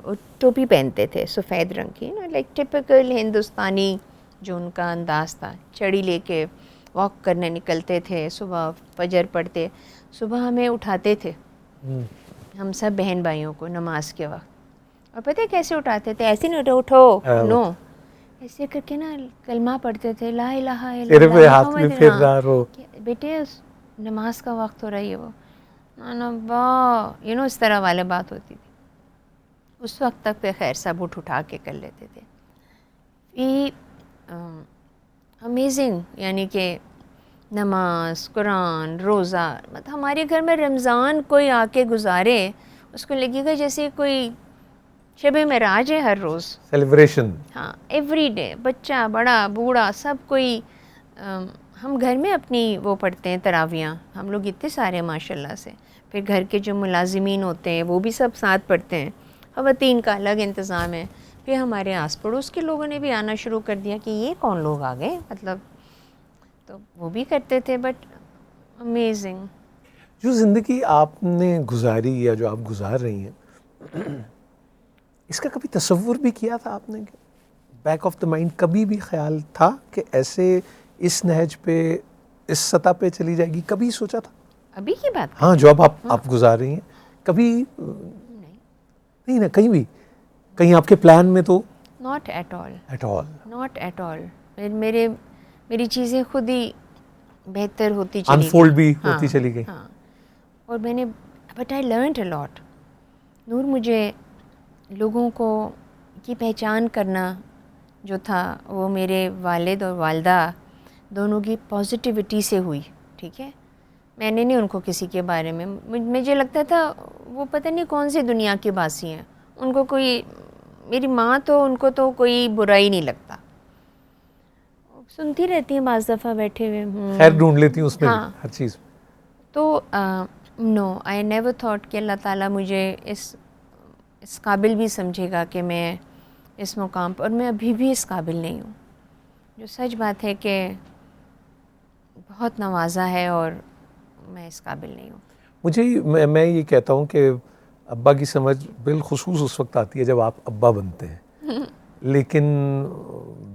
اور ٹوپی پہنتے تھے سفید رنگ کی, لائک ٹپکل ہندوستانی جو ان کا انداز تھا. چڑی لے کے واک کرنے نکلتے تھے, صبح فجر پڑھتے, صبح ہمیں اٹھاتے تھے ہم سب بہن بھائیوں کو نماز کے وقت. اور پتہ ہے کیسے اٹھاتے تھے, ایسے نہیں اٹھو نو, ایسے کر کے نا کلمہ پڑھتے تھے, لا الہ الا تیرے پہ اللہ ہاتھ میں محمد, پھر رہا رو, بیٹے نماز کا وقت ہو رہی ہے, وہ نا با اس طرح والے بات ہوتی تھی. اس وقت تک پہ خیر سب اٹھا کے کر لیتے تھے. امیزنگ, یعنی کہ نماز, قرآن, روزہ, مطلب ہمارے گھر میں رمضان کوئی آ کے گزارے اس کو لگے گا جیسے کوئی شب معراج ہے ہر روز, سیلیبریشن. ہاں ایوری ڈے, بچہ بڑا بوڑھا سب کوئی. ہم گھر میں اپنی وہ پڑھتے ہیں تراویاں, ہم لوگ اتنے سارے ماشاء اللہ سے. پھر گھر کے جو ملازمین ہوتے ہیں وہ بھی سب ساتھ پڑھتے ہیں, خواتین کا الگ انتظام ہے. پھر ہمارے آس پڑوس کے لوگوں نے بھی آنا شروع کر دیا کہ یہ کون لوگ آ گئے, مطلب تو وہ بھی کرتے تھے. But amazing. جو زندگی آپ نے گزاری یا جو آپ گزار رہی ہیں, اس کا کبھی تصور بھی کیا تھا آپ نے, بیک آف دا مائنڈ کبھی بھی خیال تھا کہ ایسے اس نہج پہ اس سطح پہ چلی جائے گی, کبھی سوچا تھا؟ ابھی کی بات ہاں جو اب آپ گزار رہی ہیں, کبھی نہیں نا, کہیں بھی کہیں آپ کے پلان میں تو not at all, at all, not at all. میری چیزیں خود ہی بہتر ہوتی چلی انفولڈ گئی, بھی ہاں ہوتی چلی گئی. ہاں. اور میں نے بٹ آئی لرنڈ اے لاٹ. نور, مجھے لوگوں کو کی پہچان کرنا جو تھا وہ میرے والد اور والدہ دونوں کی پازیٹیوٹی سے ہوئی, ٹھیک ہے. میں نے نہیں ان کو کسی کے بارے میں, مجھے لگتا تھا وہ پتہ نہیں کون سی دنیا کی باسی ہیں, ان کو کوئی, میری ماں تو ان کو تو کوئی برا ہی نہیں لگتا, سنتی رہتی ہیں بعض دفعہ بیٹھے ہوئے, خیر ڈھونڈ لیتی ہوں اس میں بھی ہاں. ہر چیز. تو نو, آئی نیور تھاٹ کہ اللہ تعالیٰ مجھے اس قابل بھی سمجھے گا کہ میں اس مقام پر, اور میں ابھی بھی اس قابل نہیں ہوں. جو سچ بات ہے کہ بہت نوازا ہے اور میں اس قابل نہیں ہوں. مجھے میں یہ کہتا ہوں کہ ابا کی سمجھ بالخصوص اس وقت آتی ہے جب آپ ابا بنتے ہیں, لیکن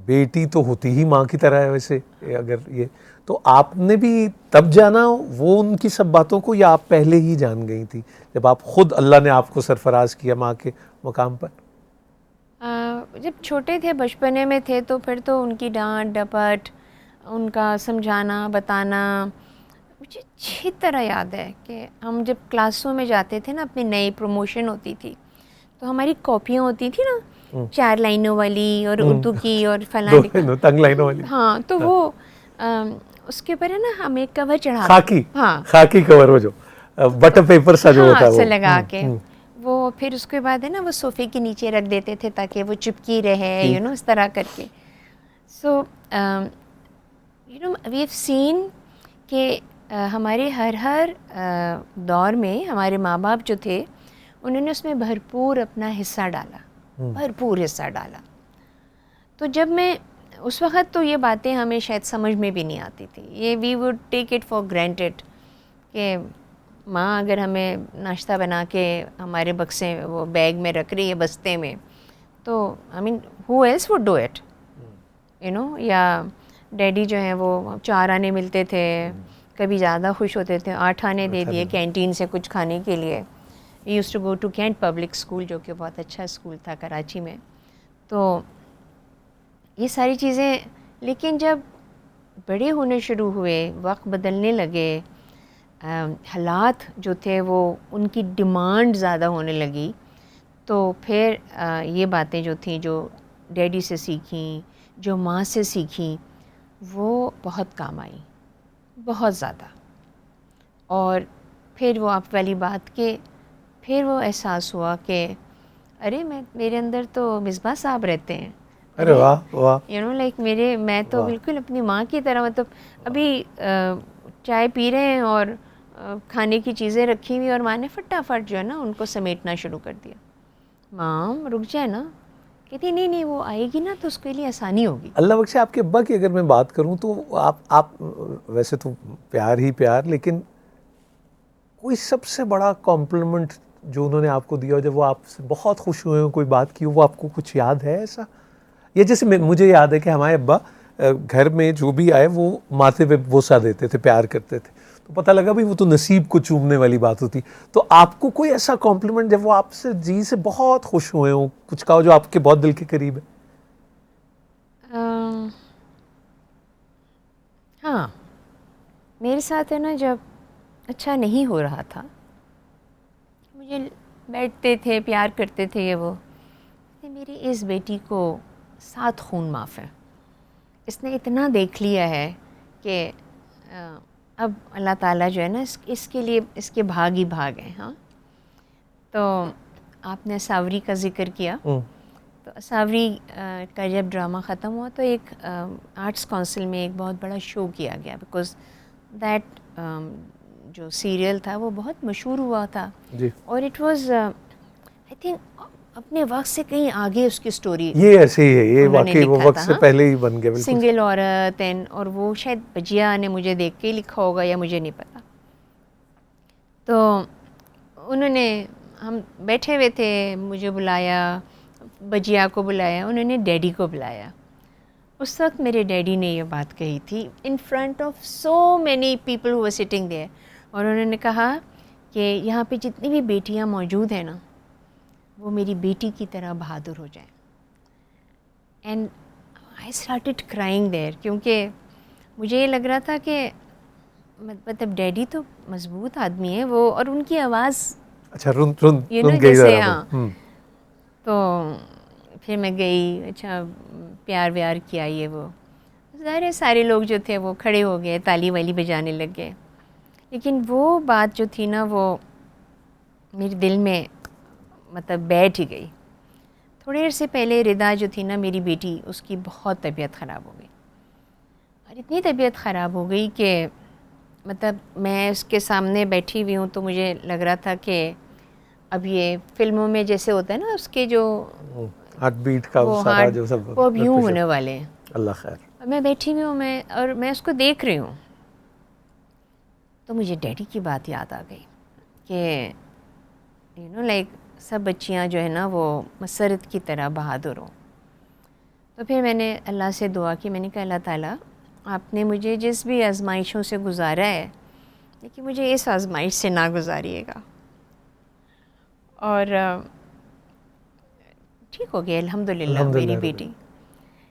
بیٹی تو ہوتی ہی ماں کی طرح ہے ویسے. اگر یہ تو آپ نے بھی تب جانا وہ ان کی سب باتوں کو, یا آپ پہلے ہی جان گئی تھی جب آپ خود اللہ نے آپ کو سرفراز کیا ماں کے مقام پر؟ جب چھوٹے تھے, بچپنے میں تھے, تو پھر تو ان کی ڈانٹ ڈپٹ, ان کا سمجھانا بتانا مجھے اچھی طرح یاد ہے. کہ ہم جب کلاسوں میں جاتے تھے نا, اپنی نئی پروموشن ہوتی تھی, تو ہماری کاپیاں ہوتی تھی نا 4 لائنوں والی, اور اردو کی اور فلاں, تنگ لائنوں والی, ہاں, تو وہ اس کے اوپر ہے نا ہم ایک کور چڑھاتے, خاکی, ہاں خاکی کور, وہ جو بٹر پیپر سا جو ہوتا ہے سے وہ لگا کے, وہ پھر اس کے بعد ہے نا وہ صوفے کے نیچے رکھ دیتے تھے تاکہ وہ چپکی رہے, اس طرح کر کے. سو وی ہیو سین کہ ہمارے ہر دور میں ہمارے ماں باپ جو تھے انہوں نے اس میں بھرپور اپنا حصہ ڈالا, بھرپور حصہ ڈالا. تو جب میں اس وقت تو یہ باتیں ہمیں شاید سمجھ میں بھی نہیں آتی تھی. یہ we would take it for granted کہ ماں اگر ہمیں ناشتہ بنا کے ہمارے بکسے وہ بیگ میں رکھ رہی ہے بستے میں, تو I mean who else would do it, you know. یا ڈیڈی جو ہیں وہ 4 آنے ملتے تھے, کبھی زیادہ خوش ہوتے تھے 8 آنے دے دیے کینٹین سے کچھ کھانے کے لیے. We used to go to Cantt public school, جو کہ بہت اچھا اسکول تھا کراچی میں. تو یہ ساری چیزیں, لیکن جب بڑے ہونے شروع ہوئے, وقت بدلنے لگے, حالات جو تھے وہ ان کی ڈیمانڈ زیادہ ہونے لگی, تو پھر یہ باتیں جو تھیں جو ڈیڈی سے سیکھیں, جو ماں سے سیکھیں, وہ بہت کام آئیں, بہت زیادہ. اور پھر وہ آپ والی بات کہ پھر وہ احساس ہوا کہ ارے میرے اندر تو مصباح صاحب رہتے ہیں. ارے واہ واہ, یو نو لائک میں تو بالکل اپنی ماں کی طرح, مطلب ابھی چائے پی رہے ہیں اور کھانے کی چیزیں رکھی ہوئی, اور ماں نے فٹافٹ جو ہے نا ان کو سمیٹنا شروع کر دیا. ماں رک جائے نا, کہتی نہیں وہ آئے گی نا تو اس کے لیے آسانی ہوگی. اللہ بخشے آپ کے ابا کی اگر میں بات کروں تو آپ ویسے تو پیار ہی پیار, لیکن کوئی سب سے بڑا کمپلیمنٹ جو انہوں نے آپ کو دیا, جب وہ آپ سے بہت خوش ہوئے ہوں, کوئی بات کی ہو, وہ آپ کو کچھ یاد ہے ایسا؟ یہ جیسے مجھے یاد ہے کہ ہمارے ابا گھر میں جو بھی آئے وہ ماتھے پہ بوسہ دیتے تھے, پیار کرتے تھے, تو پتہ لگا بھائی وہ تو نصیب کو چومنے والی بات ہوتی. تو آپ کو کوئی ایسا کمپلیمنٹ جب وہ آپ سے جی سے بہت خوش ہوئے ہوں, کچھ کہا جو آپ کے بہت دل کے قریب ہے؟ ہاں, میرے ساتھ ہے نا, جب اچھا نہیں ہو رہا تھا, مجھے بیٹھتے تھے, پیار کرتے تھے یہ وہ, میری اس بیٹی کو 7 خون معاف ہے, اس نے اتنا دیکھ لیا ہے کہ اب اللہ تعالیٰ جو ہے نا اس کے لیے اس کے بھاگ ہی بھاگ ہیں. ہاں, تو آپ نے ساوری کا ذکر کیا, تو ساوری کا جب ڈرامہ ختم ہوا تو ایک آرٹس کونسل میں ایک بہت بڑا شو کیا گیا, بیکاز دیٹ جو سیریل تھا وہ بہت مشہور ہوا تھا, اور اٹ واز آئی تھنک اپنے وقت سے کہیں آگے اس کی سٹوری یہ ایسے ہی ہے, یہ انہوں نے واقعی وہ لکھا وقت تھا. سے پہلے ہی بن گیا بالکل. سنگل عورت, اور وہ شاید بجیا نے مجھے دیکھ کے ہی لکھا ہوگا یا مجھے نہیں پتا. تو انہوں نے, ہم بیٹھے ہوئے تھے, مجھے بلایا, بجیا کو بلایا, انہوں نے ڈیڈی کو بلایا. اس وقت میرے ڈیڈی نے یہ بات کہی تھی in front of so many people who were sitting there, اور انہوں نے کہا کہ یہاں پہ جتنی بھی بیٹیاں موجود ہیں نا, وہ میری بیٹی کی طرح بہادر ہو جائیں. اینڈ آئی اسٹارٹڈ کرائنگ دیر, کیونکہ مجھے یہ لگ رہا تھا کہ مطلب ڈیڈی تو مضبوط آدمی ہے وہ, اور ان کی آواز اچھا رن نا گئی جیسے, ذرا. ہاں. تو پھر میں گئی, اچھا پیار ویار کیا, یہ وہ ظاہر ہے سارے لوگ جو تھے وہ کھڑے ہو گئے, تالی والی بجانے لگ گئے, لیکن وہ بات جو تھی نا وہ میرے دل میں مطلب بیٹھ ہی گئی. تھوڑے عرصے پہلے ردا جو تھی نا میری بیٹی, اس کی بہت طبیعت خراب ہو گئی, اور اتنی طبیعت خراب ہو گئی کہ مطلب میں اس کے سامنے بیٹھی ہوئی ہوں تو مجھے لگ رہا تھا کہ اب یہ فلموں میں جیسے ہوتا ہے نا اس کے جو ہارٹ بیٹ کا وہ سارا جو سب وہ اب یوں ہونے والے ہیں. اللہ خیر. میں بیٹھی ہوئی ہوں, اور میں اس کو دیکھ رہی ہوں, تو مجھے ڈیڈی کی بات یاد آ گئی کہ یو نو لائک سب بچیاں جو ہے نا وہ مسرت کی طرح بہادر ہوں. تو پھر میں نے اللہ سے دعا کی, میں نے کہا اللہ تعالیٰ آپ نے مجھے جس بھی آزمائشوں سے گزارا ہے, لیکن مجھے اس آزمائش سے نہ گزاریے گا. اور ٹھیک ہو گیا الحمدللہ میری بیٹی.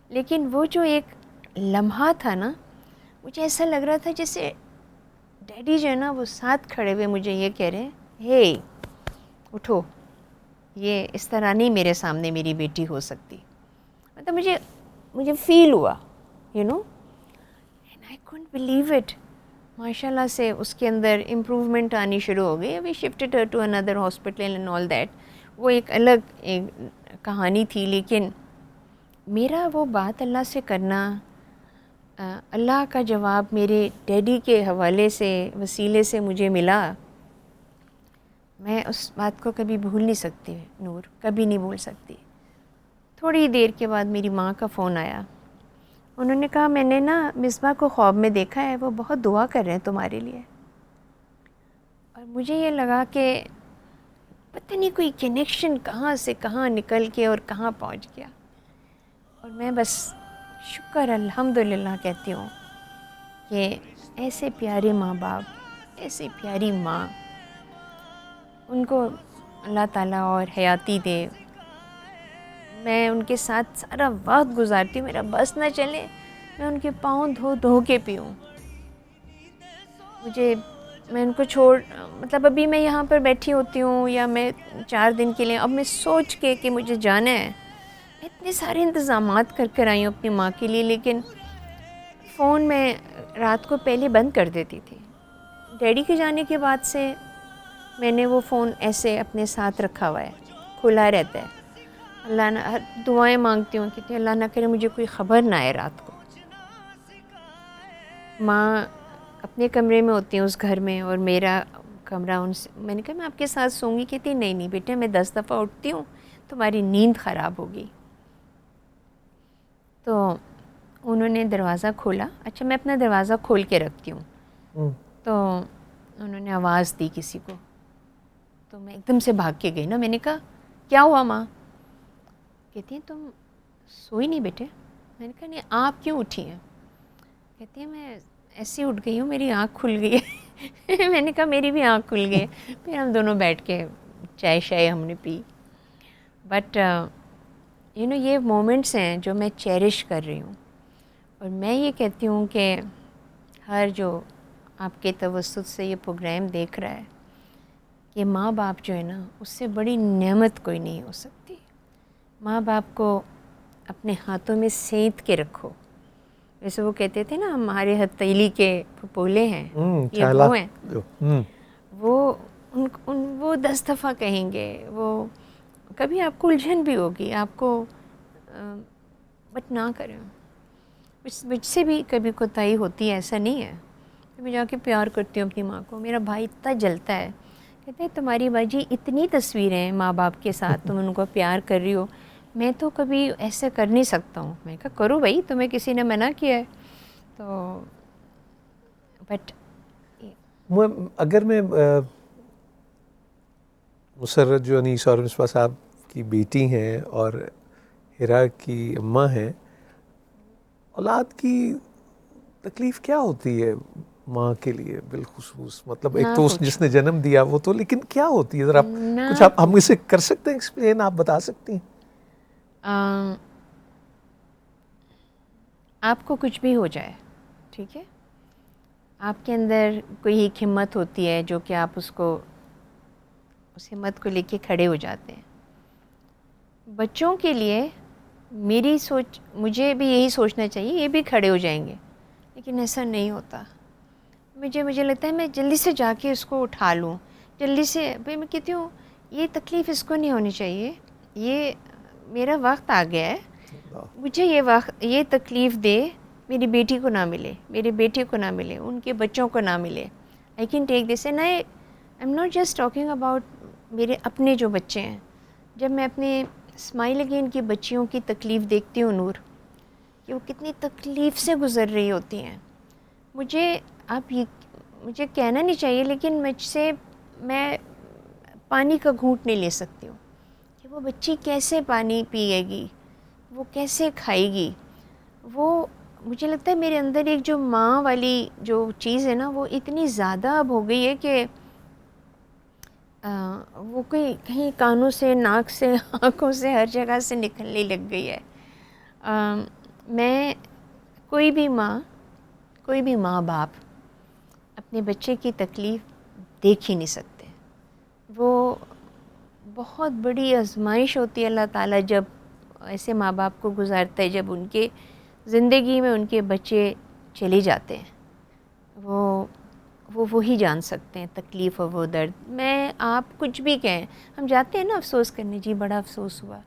لیکن وہ جو ایک لمحہ تھا نا, مجھے ایسا لگ رہا تھا جیسے ڈیڈی جو ہے نا وہ ساتھ کھڑے ہوئے مجھے یہ کہہ رہے ہیں, ہے اٹھو, یہ اس طرح نہیں میرے سامنے میری بیٹی ہو سکتی. مطلب مجھے فیل ہوا, you know, and I can't believe it. ماشاء اللہ سے اس کے اندر امپروومنٹ آنی شروع ہو گئی. ابھی شفٹڈ ہر ٹو اندر ہاسپٹل اینڈ آل دیٹ, وہ ایک الگ کہانی تھی. لیکن میرا وہ بات اللہ سے کرنا, اللہ کا جواب میرے ڈیڈی کے حوالے سے وسیلے سے مجھے ملا, میں اس بات کو کبھی بھول نہیں سکتی نور, کبھی نہیں بھول سکتی. تھوڑی دیر کے بعد میری ماں کا فون آیا, انہوں نے کہا میں نے نا مصباح کو خواب میں دیکھا ہے، وہ بہت دعا کر رہے ہیں تمہارے لیے. اور مجھے یہ لگا کہ پتہ نہیں کوئی کنیکشن کہاں سے کہاں نکل کے اور کہاں پہنچ گیا. اور میں بس شکر الحمدللہ کہتی ہوں کہ ایسے پیارے ماں باپ، ایسی پیاری ماں، ان کو اللہ تعالیٰ اور حیاتی دے. میں ان کے ساتھ سارا وقت گزارتی ہوں، میرا بس نہ چلے میں ان کے پاؤں دھو دھو کے پیوں. میں ان کو مطلب ابھی میں یہاں پر بیٹھی ہوتی ہوں یا میں 4 دن کے لیے، اب میں سوچ کے کہ مجھے جانا ہے، اتنے سارے انتظامات کر کر آئی ہوں اپنی ماں کے لیے، لیکن فون میں رات کو پہلے بند کر دیتی تھی. ڈیڈی کے جانے کے بعد سے میں نے وہ فون ایسے اپنے ساتھ رکھا ہوا ہے، کھلا رہتا ہے. اللہ نہ دعائیں مانگتی ہوں کہ اللہ نہ کرے مجھے کوئی خبر نہ آئے رات کو. ماں اپنے کمرے میں ہوتی ہیں اس گھر میں، اور میرا کمرہ ان سے، میں نے کہا میں آپ کے ساتھ سوں گی. کہتی نہیں نہیں بیٹے، میں 10 دفعہ اٹھتی ہوں، تمہاری نیند خراب ہوگی. تو انہوں نے دروازہ کھولا. اچھا میں اپنا دروازہ کھول کے رکھتی ہوں، تو انہوں نے آواز دی کسی کو، تو میں ایک دم سے بھاگ کے گئی نا. میں نے کہا کیا ہوا ماں؟ کہتی ہیں تم سوئی نہیں بیٹے؟ میں نے کہا نہیں، آپ کیوں اٹھی ہیں؟ کہتی ہیں میں ایسے اٹھ گئی ہوں، میری آنکھ کھل گئی ہے. میں نے کہا میری بھی آنکھ کھل گئی ہے. پھر ہم دونوں بیٹھ کے چائے ہم نے پی. بٹ یہ مومنٹس ہیں جو میں چیریش کر رہی ہوں. اور میں یہ کہتی ہوں کہ ہر جو آپ کے توسط سے یہ پروگرام دیکھ رہا ہے، کہ ماں باپ جو ہے نا، اس سے بڑی نعمت کوئی نہیں ہو سکتی. ماں باپ کو اپنے ہاتھوں میں سینت کے رکھو. جیسے وہ کہتے تھے نا ہمارے ہتھیلی کے پھپھولے ہیں، یہ وہ ہیں. وہ 10 دفعہ کہیں گے. وہ کبھی آپ کو الجھن بھی ہوگی، آپ کو، بٹ نہ کریں. مجھ سے بھی کبھی کوتاہی ہوتی ہے، ایسا نہیں ہے. میں جا کے پیار کرتی ہوں اپنی ماں کو. میرا بھائی اتنا جلتا ہے، کہتے ہیں تمہاری باجی اتنی تصویریں ہیں ماں باپ کے ساتھ، تم ان کو پیار کر رہی ہو، میں تو کبھی ایسے کر نہیں سکتا ہوں. میں کہا کرو بھائی، تمہیں کسی نے منع کیا ہے؟ تو بٹ اگر میں مسرت جو انیس اور مصباح صاحب کی بیٹی ہیں اور ہیرا کی اماں ہیں، اولاد کی تکلیف کیا ہوتی ہے ماں کے لیے بالخصوص؟ مطلب ایک نہ تو پوچھو، جس نے جنم دیا وہ تو، لیکن کیا ہوتی ہے ذرا نہ کچھ آپ ہم اسے کر سکتے ہیں ایکسپلین؟ آپ بتا سکتی ہیں؟ آپ کو کچھ بھی ہو جائے، ٹھیک ہے، آپ کے اندر کوئی ایک ہمت ہوتی ہے جو کہ آپ اس ہمت کو لے کے کھڑے ہو جاتے ہیں. بچوں کے لیے میری سوچ، مجھے بھی یہی سوچنا چاہیے یہ بھی کھڑے ہو جائیں گے، لیکن ایسا نہیں ہوتا. مجھے لگتا ہے میں جلدی سے جا کے اس کو اٹھا لوں، جلدی سے. بھائی میں کہتی ہوں یہ تکلیف اس کو نہیں ہونی چاہیے، یہ میرا وقت آ گیا ہے، مجھے یہ تکلیف دے میری بیٹی کو نہ ملے، میرے بیٹے کو نہ ملے، ان کے بچوں کو نہ ملے. I can take this. And I am not just talking about میرے اپنے جو بچے ہیں. جب میں اپنے اسمائل اگین کی بچیوں کی تکلیف دیکھتی ہوں نور، کہ وہ کتنی تکلیف سے گزر رہی ہوتی ہیں، مجھے کہنا نہیں چاہیے لیکن میں پانی کا گھونٹ نہیں لے سکتی ہوں کہ وہ بچی کیسے پانی پیے گی، وہ کیسے کھائے گی. مجھے لگتا ہے میرے اندر ایک جو ماں والی جو چیز ہے نا، وہ اتنی زیادہ اب ہو گئی ہے کہ وہ کہیں کانوں سے، ناک سے، آنکھوں سے، ہر جگہ سے نکلنے لگ گئی ہے. میں کوئی بھی ماں باپ اپنے بچے کی تکلیف دیکھ ہی نہیں سکتے. وہ بہت بڑی آزمائش ہوتی ہے اللہ تعالیٰ جب ایسے ماں باپ کو گزارتا ہے، جب ان کے زندگی میں ان کے بچے چلے جاتے ہیں. وہی جان سکتے ہیں تکلیف اور وہ درد. میں آپ کچھ بھی کہیں، ہم جاتے ہیں نا افسوس کرنے، جی بڑا افسوس ہوا،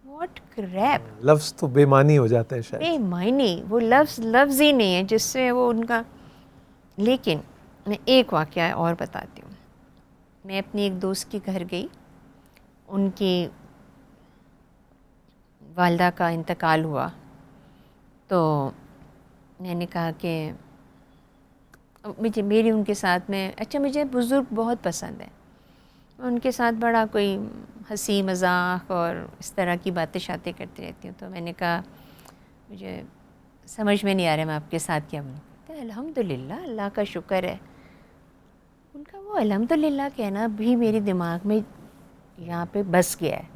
واٹ کریپ. لفظ تو بے معنی ہو جاتے ہیں شاید. بے معنی، وہ لفظ ہی نہیں ہے جس سے وہ ان کا. لیکن میں ایک واقعہ اور بتاتی ہوں. میں اپنی ایک دوست کے گھر گئی، ان کی والدہ کا انتقال ہوا، تو میں نے کہا کہ میری ان کے ساتھ میں مجھے بزرگ بہت پسند ہیں، ان کے ساتھ بڑا کوئی ہنسی مذاق اور اس طرح کی باتیں شاتیں کرتی رہتی ہوں. تو میں نے کہا مجھے سمجھ میں نہیں آ رہا میں آپ کے ساتھ کیا بولوں. الحمدللہ، اللہ کا شکر ہے. ان کا وہ الحمدللہ کہنا بھی میرے دماغ میں یہاں پہ بس گیا ہے.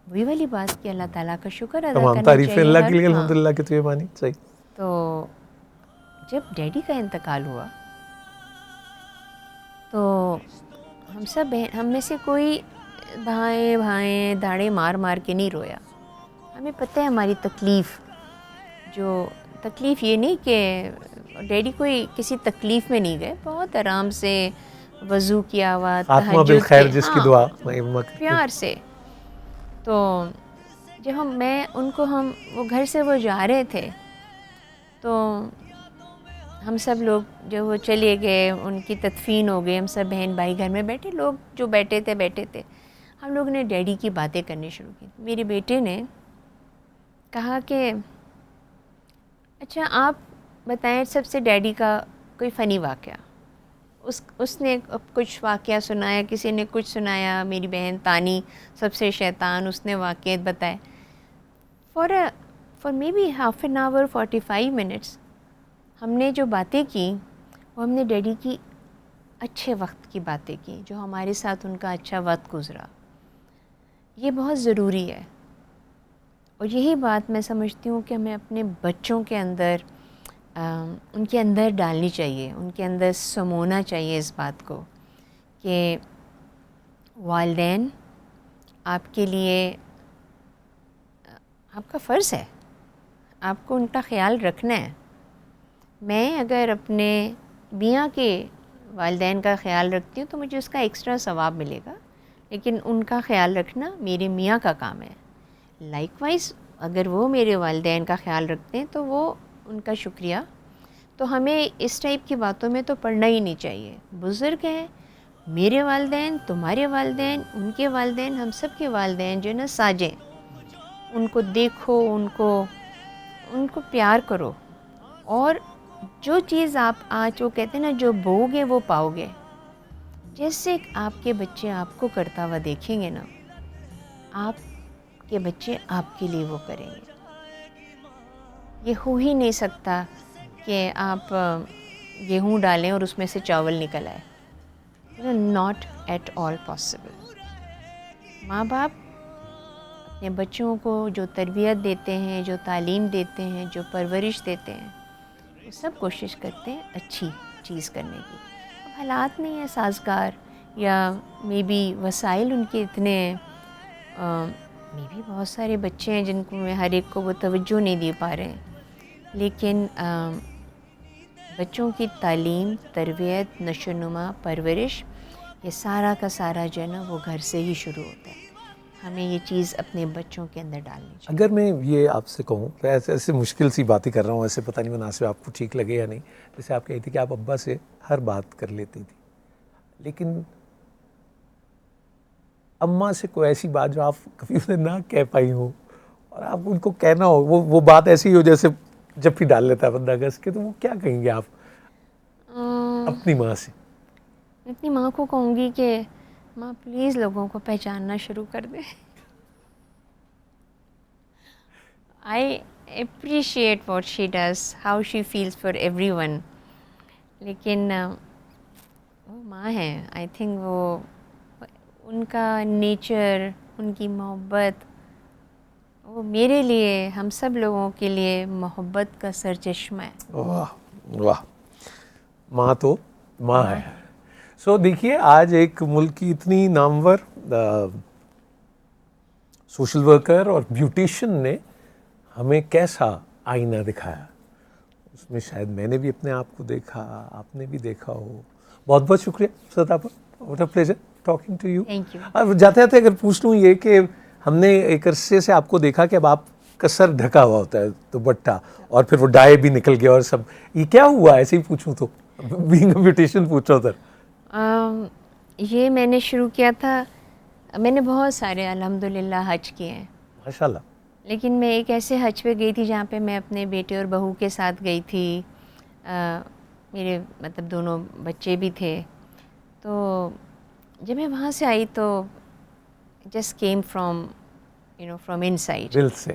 وہی والی بات کہ اللہ تعالیٰ کا شکر ادا تمام کرنا تعریفیں چاہیے. اللہ کے لیے الحمدللہ کہ تو یہ مانی صحیح. تو جب ڈیڈی کا انتقال ہوا تو ہم میں سے کوئی بھائیں داڑے مار مار کے نہیں رویا. ہمیں پتہ ہے ہماری تکلیف، جو تکلیف یہ نہیں کہ ڈیڈی کوئی کسی تکلیف میں نہیں گئے، بہت آرام سے وضو کیا ہوا، خاتمہ تہجد بالخیر کے، جس کی دعا پیار سے. تو جب وہ گھر سے وہ جا رہے تھے تو ہم سب لوگ جو وہ چلے گئے، ان کی تدفین ہو گئی، ہم سب بہن بھائی گھر میں بیٹھے، لوگ جو بیٹھے تھے. ہم لوگ نے ڈیڈی کی باتیں کرنی شروع کی. میرے بیٹے نے کہا کہ اچھا آپ بتائیں سب سے ڈیڈی کا کوئی فنی واقعہ. اس نے کچھ واقعہ سنایا، کسی نے کچھ سنایا. میری بہن تانی سب سے شیطان، اس نے واقعات بتائے. For maybe half an hour 45 minutes ہم نے جو باتیں کی وہ ہم نے ڈیڈی کی اچھے وقت کی باتیں کی، جو ہمارے ساتھ ان کا اچھا وقت گزرا. یہ بہت ضروری ہے، اور یہی بات میں سمجھتی ہوں کہ ہمیں اپنے بچوں کے اندر ان کے اندر ڈالنی چاہیے، ان کے اندر سمونا چاہیے اس بات کو کہ والدین آپ کے لیے آپ کا فرض ہے، آپ کو ان کا خیال رکھنا ہے. میں اگر اپنے میاں کے والدین کا خیال رکھتی ہوں تو مجھے اس کا ایکسٹرا ثواب ملے گا، لیکن ان کا خیال رکھنا میرے میاں کا کام ہے. لائک وائز اگر وہ میرے والدین کا خیال رکھتے ہیں تو وہ ان کا شکریہ. تو ہمیں اس ٹائپ کی باتوں میں تو پڑھنا ہی نہیں چاہیے. بزرگ ہیں، میرے والدین، تمہارے والدین، ان کے والدین، ہم سب کے والدین جو ہے نا ساجیں، ان کو دیکھو، ان کو پیار کرو. اور جو چیز آپ آج وہ کہتے ہیں نا جو بو گے وہ پاؤ گے. جیسے آپ کے بچے آپ کو کرتا ہوا دیکھیں گے نا، آپ کے بچے آپ کے لیے وہ کریں گے. یہ ہو ہی نہیں سکتا کہ آپ گیہوں ڈالیں اور اس میں سے چاول نکل آئے. Not at all possible. ماں باپ اپنے بچوں کو جو تربیت دیتے ہیں، جو تعلیم دیتے ہیں، جو پرورش دیتے ہیں، وہ سب کوشش کرتے ہیں اچھی چیز کرنے کی. اب حالات نہیں ہیں سازگار، یا مے بی وسائل ان کے اتنے مے بی بہت سارے بچے ہیں جن کو میں ہر ایک کو وہ توجہ نہیں دے پا رہے ہیں. لیکن بچوں کی تعلیم، تربیت، نشو و نما، پرورش، یہ سارا کا سارا جو ہے نا وہ گھر سے ہی شروع ہوتا ہے. ہمیں یہ چیز اپنے بچوں کے اندر ڈالنی چاہیے. اگر میں یہ آپ سے کہوں، ایسے مشکل سی باتیں کر رہا ہوں، ایسے پتہ نہیں مناسب آپ کو ٹھیک لگے یا نہیں. جیسے آپ کہی تھی کہ آپ ابا سے ہر بات کر لیتی تھی، لیکن اماں سے کوئی ایسی بات جو آپ کبھی انہیں نہ کہہ پائی ہو اور آپ ان کو کہنا ہو، وہ بات ایسی ہو جیسے جب بھی ڈال لیتا ہے بندہ گس کے، تو وہ کیا کہیں گے آپ اپنی ماں سے؟ اپنی ماں کو کہوں گی کہ ماں پلیز لوگوں کو پہچاننا شروع کر دے. I appreciate what she does, how she feels for everyone. لیکن وہ ماں ہے، آئی تھنک وہ ان کا نیچر، ان کی محبت، وہ میرے لیے، ہم سب لوگوں کے لیے محبت کا سرچشمہ ہے. واہ واہ، ماں تو ماں ہے. سو دیکھیے، آج ایک ملک کی اتنی نامور سوشل ورکر اور بیوٹیشین نے ہمیں کیسا آئینہ دکھایا. اس میں شاید میں نے بھی اپنے آپ کو دیکھا، آپ نے بھی دیکھا ہو. بہت بہت شکریہ سطح. What a pleasure talking to you. Thank you. اور جاتے جاتے اگر پوچھ لوں یہ کہ ہم نے ایک عرصے سے آپ کو دیکھا کہ اب آپ کا سر ڈھکا ہوا ہوتا ہے دوپٹہ، اور پھر وہ ڈائی بھی نکل گیا اور سب، یہ کیا ہوا؟ ایسے ہی پوچھوں تو بینگ اے بیوٹیشین پوچھ رہا تھا. یہ میں نے شروع کیا تھا، میں نے بہت سارے الحمدللہ حج کیے ہیں، ماشاء اللہ. لیکن میں ایک ایسے حج پہ گئی تھی جہاں پہ میں اپنے بیٹے اور بہو کے ساتھ گئی تھی. میرے مطلب دونوں بچے بھی تھے. تو جب میں وہاں سے آئی تو just came from in side, دل سے.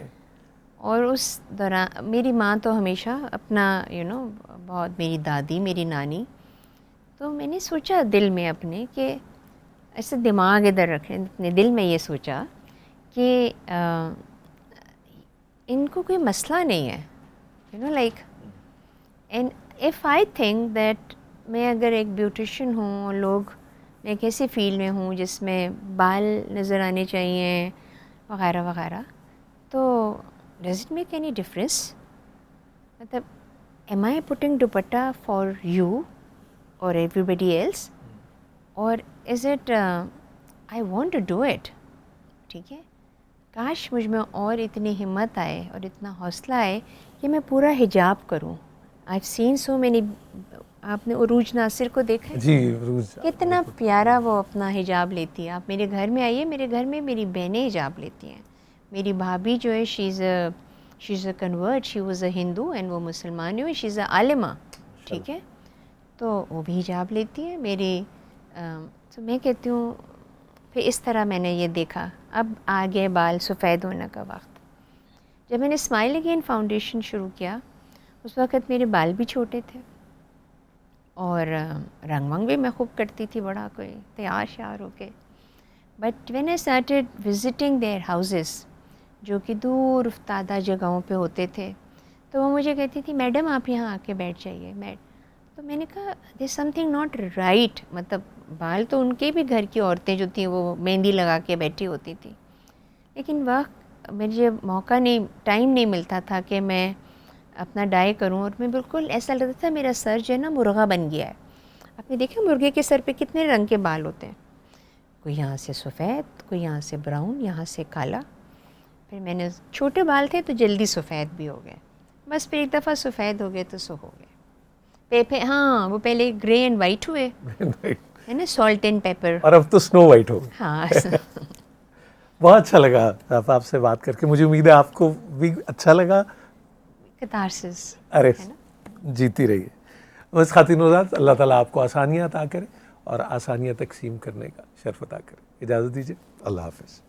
اور اس دوران میری ماں تو ہمیشہ اپنا بہت, میری دادی, میری نانی, تو میں نے سوچا دل میں اپنے کہ ایسے دماغ ادھر رکھیں, اپنے دل میں یہ سوچا کہ ان کو کوئی مسئلہ نہیں ہے, like, and if I think that میں اگر ایک بیوٹیشین ہوں اور لوگ, میں ایک ایسی فیلڈ میں ہوں جس میں بال نظر آنے چاہیے وغیرہ وغیرہ, تو does it make any difference? مطلب am I putting dupatta for you اور ایوری بڈی ایلس, اور is it I want to do it. ٹھیک ہے, کاش مجھ میں اور اتنی ہمت آئے اور اتنا حوصلہ آئے کہ میں پورا حجاب کروں. I have seen so many, آپ نے عروج ناصر کو دیکھا ہے؟ جی, عروج کتنا پیارا وہ اپنا حجاب لیتی ہے. آپ میرے گھر میں آئیے, میرے گھر میں میری بہنیں حجاب لیتی ہیں. میری بھابھی جو ہے she is a convert, she was a Hindu and وہ مسلمان ہوئی, شی از اے عالمہ. ٹھیک ہے, تو وہ بھی حجاب لیتی ہے میری. تو میں کہتی ہوں پھر اس طرح میں نے یہ دیکھا. اب آگے بال سفید ہونے کا وقت, جب میں نے اسمائل اگین فاؤنڈیشن شروع کیا اس وقت میرے بال بھی چھوٹے تھے اور رنگ ونگ بھی میں خوب کرتی تھی, بڑا کوئی تیار شیار ہو کے. But when I started visiting their houses, جو کہ دور افتادہ جگہوں پہ ہوتے تھے, تو وہ مجھے کہتی تھی میڈم آپ یہاں آ کے بیٹھ جائیے. تو میں نے کہا دیر سم تھنگ ناٹ رائٹ. مطلب بال تو ان کے بھی گھر کی عورتیں جو تھیں وہ مہندی لگا کے بیٹھی ہوتی تھیں, لیکن وقت مجھے موقع نہیں, ٹائم نہیں ملتا تھا کہ میں اپنا ڈائی کروں, اور میں بالکل ایسا لگتا تھا میرا سر جو ہے نا مرغا بن گیا ہے. آپ نے دیکھا مرغے کے سر پہ کتنے رنگ کے بال ہوتے ہیں, کوئی یہاں سے سفید, کوئی یہاں سے براؤن, یہاں سے کالا. پھر میں نے, چھوٹے بال تھے تو جلدی سفید بھی ہو گئے, بس پھر ایک دفعہ سفید ہو گئے تو سو ہو گئے. ہاں وہ پہلے گرے اینڈ وائٹ ہوئے ہے نا, سالٹ اینڈ پیپر, اور اب تو سنو وائٹ ہو. ہاں. بہت اچھا لگا آپ سے بات کر کے, مجھے امید ہے آپ کو بھی اچھا لگا. کتارسس. ارے جیتی رہیے. بس خواتین حضرات, اللہ تعالیٰ آپ کو آسانیاں عطا کرے اور آسانیاں تقسیم کرنے کا شرف عطا کرے. اجازت دیجیے, اللہ حافظ.